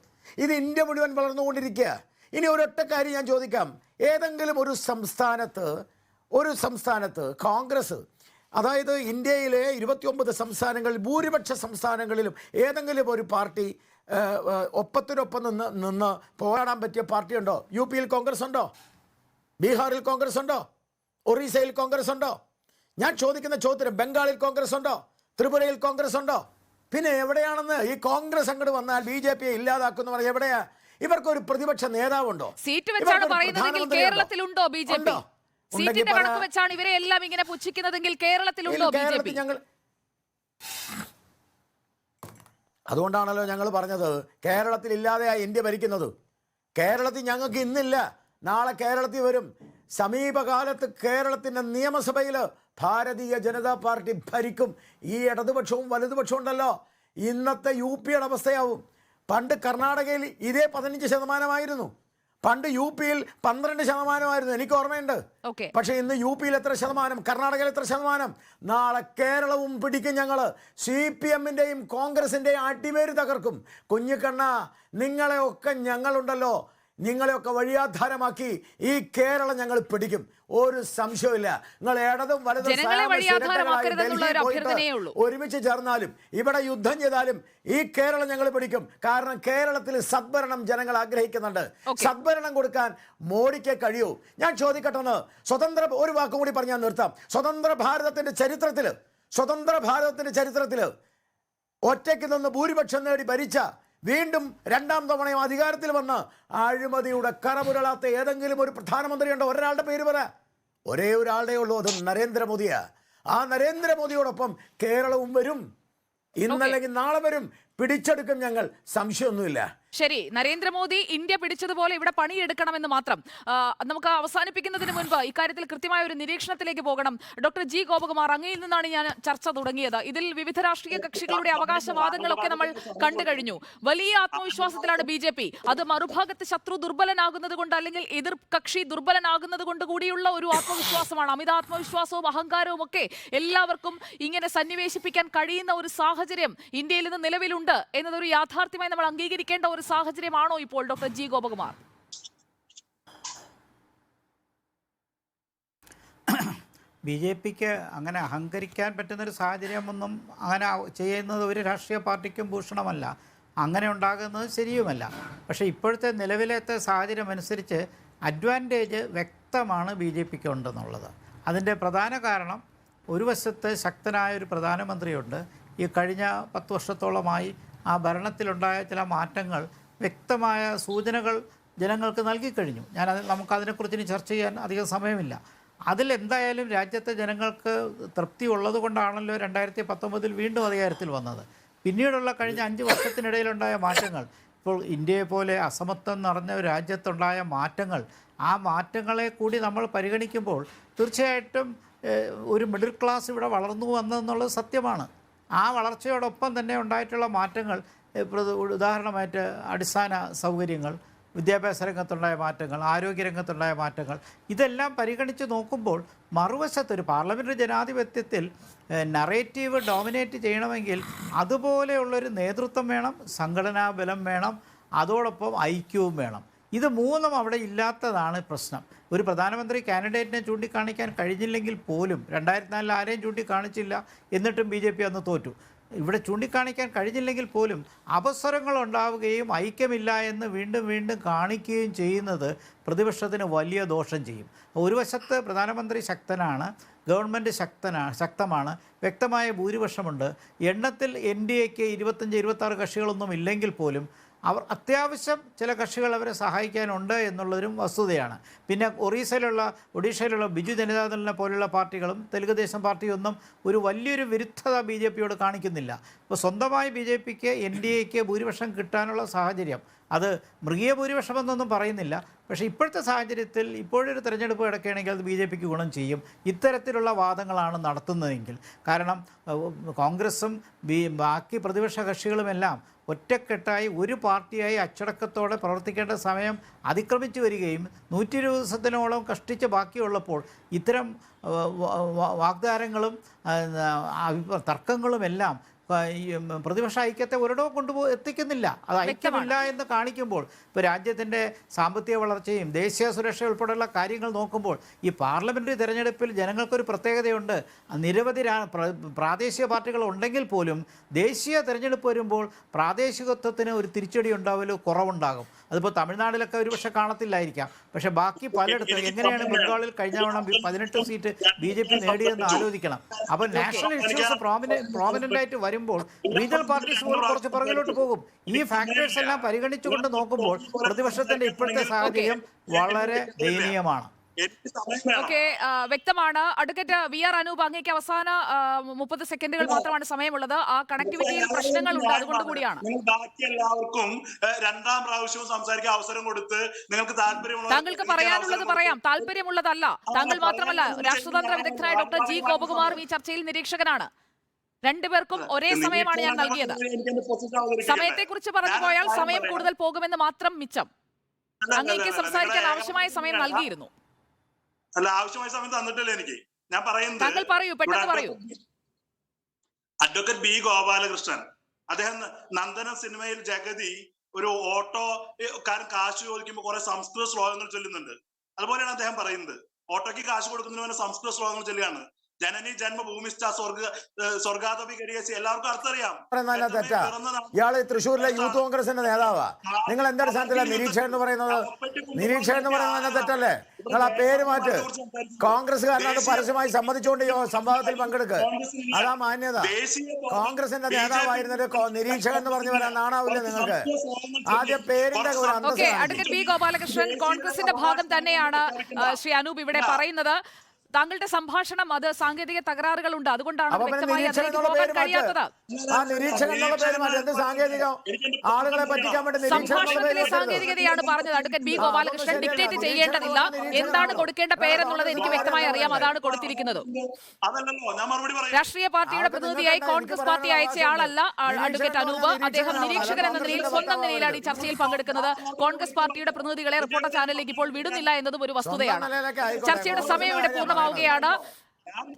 ഇത് ഇന്ത്യ മുഴുവൻ വളർന്നുകൊണ്ടിരിക്കുക. ഇനി ഒരൊറ്റ കാര്യം ഞാൻ ചോദിക്കാം. ഏതെങ്കിലും ഒരു സംസ്ഥാനത്ത് കോൺഗ്രസ്, അതായത് ഇന്ത്യയിലെ 29 സംസ്ഥാനങ്ങളിൽ ഭൂരിപക്ഷ സംസ്ഥാനങ്ങളിലും ഏതെങ്കിലും ഒരു പാർട്ടി ഒപ്പത്തിനൊപ്പം നിന്ന് പോരാടാൻ പറ്റിയ പാർട്ടിയുണ്ടോ? UPയിൽ കോൺഗ്രസ് ഉണ്ടോ? ബീഹാറിൽ കോൺഗ്രസ് ഉണ്ടോ? ഒറീസയിൽ കോൺഗ്രസ് ഉണ്ടോ? ഞാൻ ചോദിക്കുന്ന ചോദ്യത്തിന് ബംഗാളിൽ കോൺഗ്രസ് ഉണ്ടോ? ത്രിപുരയിൽ കോൺഗ്രസ് ഉണ്ടോ? പിന്നെ എവിടെയാണെന്ന് ഈ കോൺഗ്രസ് അങ്ങോട്ട് വന്നാൽ BJPയെ ഇല്ലാതാക്കുന്നു പറഞ്ഞാൽ എവിടെയാ? ഇവർക്കൊരു പ്രതിപക്ഷ നേതാവുണ്ടോ? സീറ്റ് വെച്ചാണ് പറയുന്നതെങ്കിൽ കേരളത്തിലുണ്ടോ BJP? സീറ്റിന്റെ കണക്ക് വെച്ചാണ് ഇവരെ എല്ലാം ഇങ്ങനെ പുച്ഛിക്കുന്നതെങ്കിൽ കേരളത്തിലുണ്ടോ BJP? അതുകൊണ്ടാണല്ലോ ഞങ്ങൾ പറഞ്ഞത് കേരളത്തിൽ ഇല്ലാതെയായി ഇന്ത്യ ഭരിക്കുന്നത്. കേരളത്തിൽ ഞങ്ങൾക്ക് ഇന്നില്ല, നാളെ കേരളത്തിൽ വരും. സമീപകാലത്ത് കേരളത്തിൻ്റെ നിയമസഭയിൽ ഭാരതീയ ജനതാ പാർട്ടി ഭരിക്കും. ഈ ഇടതുപക്ഷവും വലതുപക്ഷവും ഉണ്ടല്ലോ, ഇന്നത്തെ UPയുടെ അവസ്ഥയാവും. പണ്ട് കർണാടകയിൽ ഇതേ 15% പണ്ട് UPയിൽ 12% എനിക്ക് ഓർമ്മയുണ്ട്. പക്ഷെ ഇന്ന് UPയിൽ എത്ര ശതമാനം, കർണാടകയിൽ എത്ര ശതമാനം? നാളെ കേരളവും പിടിക്കും ഞങ്ങൾ. CPMന്റെയും കോൺഗ്രസിന്റെയും അടിവേര് തകർക്കും. കുഞ്ഞിക്കണ്ണ, നിങ്ങളെയൊക്കെ ഞങ്ങളുണ്ടല്ലോ, നിങ്ങളെയൊക്കെ വഴിയാധാരമാക്കി ഈ കേരളം ഞങ്ങൾ പിടിക്കും, ഒരു സംശയമില്ല. നിങ്ങൾ ഇടതും വലതും ഒരുമിച്ച് ചേർന്നാലും ഇവിടെ യുദ്ധം ചെയ്താലും ഈ കേരളം ഞങ്ങൾ പിടിക്കും. കാരണം കേരളത്തിൽ സദ്ഭരണം ജനങ്ങൾ ആഗ്രഹിക്കുന്നുണ്ട്. സദ്ഭരണം കൊടുക്കാൻ മോഡിക്ക് കഴിയൂ. ഞാൻ ചോദിക്കട്ടെ, ഒരു വാക്കും കൂടി പറഞ്ഞാൽ നിർത്താം. സ്വതന്ത്ര ഭാരതത്തിന്റെ ചരിത്രത്തിൽ ഒറ്റയ്ക്ക് നിന്ന് ഭൂരിപക്ഷം നേടി ഭരിച്ച, വീണ്ടും 2ാം തവണയും അധികാരത്തിൽ വന്ന് അഴിമതിയുടെ കറപുരളാത്ത ഏതെങ്കിലും ഒരു പ്രധാനമന്ത്രി ഉണ്ടോ? ഒരാളുടെ പേര് പറ. ഒരേ ഒരാളുടെ ഉള്ളൂ, അത് നരേന്ദ്രമോദിയാ. ആ നരേന്ദ്രമോദിയോടൊപ്പം കേരളവും വരും, ഇന്നല്ലെങ്കിൽ നാളെ വരും. പിടിച്ചെടുക്കും ഞങ്ങൾ, സംശയമൊന്നുമില്ല. ശരി, നരേന്ദ്രമോദി ഇന്ത്യ പിടിച്ചതുപോലെ ഇവിടെ പണിയെടുക്കണമെന്ന് മാത്രം. നമുക്ക് അവസാനിപ്പിക്കുന്നതിന് മുൻപ് ഇക്കാര്യത്തിൽ കൃത്യമായ ഒരു നിരീക്ഷണത്തിലേക്ക് പോകണം. ഡോക്ടർ ജി ഗോപകുമാർ, അങ്ങയിൽ നിന്നാണ് ഞാൻ ചർച്ച തുടങ്ങിയത്. ഇതിൽ വിവിധ രാഷ്ട്രീയ കക്ഷികളുടെ അവകാശവാദങ്ങളൊക്കെ നമ്മൾ കണ്ടു കഴിഞ്ഞു. വലിയ ആത്മവിശ്വാസത്തിലാണ് BJP. അത് മറുഭാഗത്ത് ശത്രു ദുർബലനാകുന്നത് കൊണ്ട്, അല്ലെങ്കിൽ എതിർ കക്ഷി ദുർബലനാകുന്നത് കൊണ്ട് കൂടിയുള്ള ഒരു ആത്മവിശ്വാസമാണ്. അമിത ആത്മവിശ്വാസവും അഹങ്കാരവും ഒക്കെ എല്ലാവർക്കും ഇങ്ങനെ സന്നിവേശിപ്പിക്കാൻ കഴിയുന്ന ഒരു സാഹചര്യം ഇന്ത്യയിൽ നിന്ന് നിലവിലുണ്ട് എന്നതൊരു യാഥാർത്ഥ്യമായി നമ്മൾ അംഗീകരിക്കേണ്ട ഒരു സാഹചര്യമാണോ ഇപ്പോൾ, ഡോക്ടർ ജി ഗോപകുമാർ? BJPക്ക് അങ്ങനെ അഹങ്കരിക്കാൻ പറ്റുന്നൊരു സാഹചര്യമൊന്നും അങ്ങനെ ചെയ്യുന്നത് ഒരു രാഷ്ട്രീയ പാർട്ടിക്കും ഭൂഷണമല്ല, അങ്ങനെ ഉണ്ടാകുന്നത് ശരിയുമല്ല. പക്ഷേ ഇപ്പോഴത്തെ നിലവിലത്തെ സാഹചര്യം അനുസരിച്ച് അഡ്വാൻറ്റേജ് വ്യക്തമാണ് BJPക്ക് ഉണ്ടെന്നുള്ളത്. അതിൻ്റെ പ്രധാന കാരണം ഒരു വശത്ത് ശക്തനായ ഒരു പ്രധാനമന്ത്രിയുണ്ട്. ഈ കഴിഞ്ഞ 10 വർഷത്തോളമായി ആ ഭരണത്തിലുണ്ടായ ചില മാറ്റങ്ങൾ വ്യക്തമായ സൂചനകൾ ജനങ്ങൾക്ക് നൽകിക്കഴിഞ്ഞു. നമുക്കതിനെക്കുറിച്ച് ഇനി ചർച്ച ചെയ്യാൻ അധികം സമയമില്ല. അതിലെന്തായാലും രാജ്യത്തെ ജനങ്ങൾക്ക് തൃപ്തി ഉള്ളത് കൊണ്ടാണല്ലോ 2019 വീണ്ടും അധികാരത്തിൽ വന്നത്. പിന്നീടുള്ള കഴിഞ്ഞ 5 വർഷത്തിനിടയിലുണ്ടായ മാറ്റങ്ങൾ, ഇപ്പോൾ ഇന്ത്യയെ പോലെ അസമത്വം നിറഞ്ഞ ഒരു രാജ്യത്തുണ്ടായ മാറ്റങ്ങൾ, ആ മാറ്റങ്ങളെ കൂടി നമ്മൾ പരിഗണിക്കുമ്പോൾ തീർച്ചയായിട്ടും ഒരു മിഡിൽ ക്ലാസ് ഇവിടെ വളർന്നു വന്നതെന്നുള്ളത് സത്യമാണ്. ആ വളർച്ചയോടൊപ്പം തന്നെ ഉണ്ടായിട്ടുള്ള മാറ്റങ്ങൾ, ഉദാഹരണമായിട്ട് അടിസ്ഥാന സൗകര്യങ്ങൾ, വിദ്യാഭ്യാസ രംഗത്തുണ്ടായ മാറ്റങ്ങൾ, ആരോഗ്യരംഗത്തുണ്ടായ മാറ്റങ്ങൾ, ഇതെല്ലാം പരിഗണിച്ച് നോക്കുമ്പോൾ മറുവശത്തൊരു പാർലമെൻ്ററി ജനാധിപത്യത്തിൽ നറേറ്റീവ് ഡോമിനേറ്റ് ചെയ്യണമെങ്കിൽ അതുപോലെയുള്ളൊരു നേതൃത്വം വേണം, സംഘടനാ ബലം വേണം, അതോടൊപ്പം ഐക്യവും വേണം. ഇത് മൂന്നും അവിടെ ഇല്ലാത്തതാണ് പ്രശ്നം. ഒരു പ്രധാനമന്ത്രി കാൻഡിഡേറ്റിനെ ചൂണ്ടിക്കാണിക്കാൻ കഴിഞ്ഞില്ലെങ്കിൽ പോലും 2004 ആരെയും ചൂണ്ടിക്കാണിച്ചില്ല, എന്നിട്ടും BJP അന്ന് തോറ്റു. ഇവിടെ ചൂണ്ടിക്കാണിക്കാൻ കഴിഞ്ഞില്ലെങ്കിൽ പോലും അവസരങ്ങളുണ്ടാവുകയും ഐക്യമില്ല എന്ന് വീണ്ടും വീണ്ടും കാണിക്കുകയും ചെയ്യുന്നത് പ്രതിപക്ഷത്തിന് വലിയ ദോഷം ചെയ്യും. ഒരു വശത്ത് പ്രധാനമന്ത്രി ശക്തനാണ്, ഗവൺമെൻറ് ശക്തമാണ്, വ്യക്തമായ ഭൂരിപക്ഷമുണ്ട്. എണ്ണത്തിൽ NDAക്ക് 25-26 കക്ഷികളൊന്നും ഇല്ലെങ്കിൽ പോലും അവർ അത്യാവശ്യം ചില കക്ഷികൾ അവരെ സഹായിക്കാനുണ്ട് എന്നുള്ളൊരു വസ്തുതയാണ്. പിന്നെ ഒഡീഷയിലുള്ള ബിജു ജനതാദളിനെ പോലുള്ള പാർട്ടികളും തെലുങ്കുദേശം പാർട്ടിയൊന്നും ഒരു വലിയൊരു വിരുദ്ധത BJPയോട് കാണിക്കുന്നില്ല. ഇപ്പോൾ സ്വന്തമായി BJPക്ക് NDAക്ക് ഭൂരിപക്ഷം കിട്ടാനുള്ള സാഹചര്യം, അത് മൃഗീയ ഭൂരിപക്ഷമെന്നൊന്നും പറയുന്നില്ല, പക്ഷേ ഇപ്പോഴത്തെ സാഹചര്യത്തിൽ ഇപ്പോഴൊരു തിരഞ്ഞെടുപ്പ് കിടക്കുകയാണെങ്കിൽ അത് BJPക്ക് ഗുണം ചെയ്യും ഇത്തരത്തിലുള്ള വാദങ്ങളാണ് നടത്തുന്നതെങ്കിൽ. കാരണം കോൺഗ്രസും ബാക്കി പ്രതിപക്ഷ കക്ഷികളുമെല്ലാം ഒറ്റക്കെട്ടായി ഒരു പാർട്ടിയായി അച്ചടക്കത്തോടെ പ്രവർത്തിക്കേണ്ട സമയം അതിക്രമിച്ചു വരികയും 120 ദിവസത്തിനോളം കഷ്ടിച്ച് ബാക്കിയുള്ളപ്പോൾ ഇത്തരം വാഗ്ദാനങ്ങളും തർക്കങ്ങളുമെല്ലാം പ്രതിപക്ഷ ഐക്യത്തെ ഒരിടവും എത്തിക്കുന്നില്ല. അത് ഐക്യമില്ല എന്ന് കാണിക്കുമ്പോൾ ഇപ്പോൾ രാജ്യത്തിൻ്റെ സാമ്പത്തിക വളർച്ചയും ദേശീയ സുരക്ഷ ഉൾപ്പെടെയുള്ള കാര്യങ്ങൾ നോക്കുമ്പോൾ ഈ പാർലമെൻ്ററി തിരഞ്ഞെടുപ്പിൽ ജനങ്ങൾക്കൊരു പ്രത്യേകതയുണ്ട്. നിരവധി പ്രാദേശിക പാർട്ടികൾ ഉണ്ടെങ്കിൽ പോലും ദേശീയ തിരഞ്ഞെടുപ്പ് വരുമ്പോൾ പ്രാദേശികത്വത്തിന് ഒരു തിരിച്ചടി ഉണ്ടാവലോ കുറവുണ്ടാകും. അതിപ്പോൾ തമിഴ്നാട്ടിലൊക്കെ ഒരുപക്ഷെ കാണത്തില്ലായിരിക്കാം, പക്ഷേ ബാക്കി പലയിടത്തും എങ്ങനെയാണ് ബംഗാളിൽ കഴിഞ്ഞ തവണ 18 സീറ്റ് BJP നേടിയെന്ന് ആലോചിക്കണം. അപ്പോൾ നാഷണൽ ഇഷ്യൂസ് പ്രോമിനൻ്റായിട്ട് വരുമ്പോൾ റീജിയണൽ പാർട്ടീസ് പോലും കുറച്ച് പുറകിലോട്ട് പോകും. ഈ ഫാക്ടേഴ്സ് എല്ലാം പരിഗണിച്ചുകൊണ്ട് നോക്കുമ്പോൾ പ്രതിപക്ഷത്തിൻ്റെ ഇപ്പോഴത്തെ സാഹചര്യം വളരെ ദയനീയമാണ്. വ്യക്തമാണ്. അഡ്വക്കേറ്റ് VR അനൂപ്, അങ്ങേക്ക് അവസാന 30 സെക്കൻഡുകൾ മാത്രമാണ് സമയമുള്ളത്. ആ കണക്ടിവിറ്റിയിൽ പ്രശ്നങ്ങളുണ്ട്, അതുകൊണ്ട് കൂടിയാണ്. ബാക്കി എല്ലാവർക്കും 2ാം പ്രാവശ്യവും സംസാരിക്കാൻ അവസരം കൊടുത്ത് നിങ്ങൾക്ക് താങ്കൾക്ക് പറയാനുള്ളത് പറയാം, താല്പര്യമുള്ളതല്ല. താങ്കൾ മാത്രമല്ല, രാഷ്ട്രതന്ത്ര വിദഗ്ധനായ ഡോക്ടർ G ഗോപകുമാറും ഈ ചർച്ചയിൽ നിരീക്ഷകനാണ്. രണ്ടുപേർക്കും ഒരേ സമയമാണ് ഞാൻ നൽകിയത്. സമയത്തെക്കുറിച്ച് പറഞ്ഞു പോയാൽ സമയം കൂടുതൽ പോകുമെന്ന് മാത്രം മിച്ചം. അങ്ങേക്ക് സംസാരിക്കാൻ ആവശ്യമായ സമയം നൽകിയിരുന്നു. അല്ല, ആവശ്യമായ സമയം തന്നിട്ടില്ല എനിക്ക്. ഞാൻ പറയുന്നത്, താങ്കൾ പറയൂ, പെട്ടെന്ന് പറയൂ. അഡ്വക്കേറ്റ് B ഗോപാലകൃഷ്ണൻ, അദ്ദേഹം നന്ദനം സിനിമയിൽ ജഗതി ഒരു ഓട്ടോ കാശ് ചോദിക്കുമ്പോൾ കുറെ സംസ്കൃത ശ്ലോകങ്ങൾ ചൊല്ലുന്നുണ്ട്. അതുപോലെയാണ് അദ്ദേഹം പറയുന്നത്. ഓട്ടോയ്ക്ക് കാശ് കൊടുക്കുന്നതിന് സംസ്കൃത ശ്ലോകങ്ങൾ ചൊല്ലുകയാണ്. ജനനി ജന്മഭൂമിസ്ഥ സ്വർഗാതപി കരിയസി, എല്ലാവർക്കും അർത്ഥറിയാം. തെറ്റാ. ഇയാള് തൃശ്ശൂരിലെ യൂത്ത് കോൺഗ്രസിന്റെ നേതാവാ. നിങ്ങൾ എന്തൊരു സ്ഥാനത്തില്ല നിരീക്ഷകൻ എന്ന് പറയുന്നത്? നിരീക്ഷകൻ എന്ന് പറയുന്നത് തെറ്റല്ലേ? നിങ്ങൾ ആ പേര് മാറ്റ്. കോൺഗ്രസ്സുകാരനത് പരസ്യമായി സമ്മതിച്ചുകൊണ്ട് സംവാദത്തിൽ പങ്കെടുക്കുക, അതാ മാന്യത. കോൺഗ്രസിന്റെ നേതാവായിരുന്നത് നിരീക്ഷകൻ എന്ന് പറഞ്ഞു വരാൻ നാണാവില്ല നിങ്ങൾക്ക്? ആദ്യം പേരിന്റെ അഡ്വക്കേറ്റ് B ഗോപാലകൃഷ്ണൻ കോൺഗ്രസിന്റെ ഭാഗം തന്നെയാണ് ശ്രീ അനൂപ് ഇവിടെ പറയുന്നത്. താങ്കളുടെ സംഭാഷണം അത് സാങ്കേതിക തകരാറുകളുണ്ട്, അതുകൊണ്ടാണ് വ്യക്തമായി അതിലേക്ക് പോകാൻ കഴിയാത്തത്. സംഭാഷണത്തിലെ സാങ്കേതികതയാണ് പറഞ്ഞത്. അഡ്വക്കേറ്റ് B ഗോപാലകൃഷ്ണൻ ഡിക്റ്റേറ്റ് ചെയ്യേണ്ടതില്ല, എന്താണ് കൊടുക്കേണ്ട പേരെന്നുള്ളത് എനിക്ക് വ്യക്തമായി അറിയാം, അതാണ് കൊടുത്തിരിക്കുന്നത്. രാഷ്ട്രീയ പാർട്ടിയുടെ പ്രതിനിധിയായി കോൺഗ്രസ് പാർട്ടി അയച്ച ആളല്ല അഡ്വക്കേറ്റ് അനൂപ്. അദ്ദേഹം നിരീക്ഷകൻ എന്ന നിലയിൽ സ്വന്തം നിലയിലാണ് ഈ ചർച്ചയിൽ പങ്കെടുക്കുന്നത്. കോൺഗ്രസ് പാർട്ടിയുടെ പ്രതിനിധികളെ റിപ്പോർട്ടർ ചാനലിലേക്ക് ഇപ്പോൾ വിടുന്നില്ല എന്നതും ഒരു വസ്തുതയാണ്. ചർച്ചയുടെ സമയം ഇവിടെ പൂർണ്ണമാവുകയാണ്.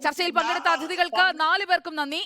ചർച്ചയിൽ പങ്കെടുത്ത അതിഥികൾക്ക് 4 പേർക്കും നന്ദി.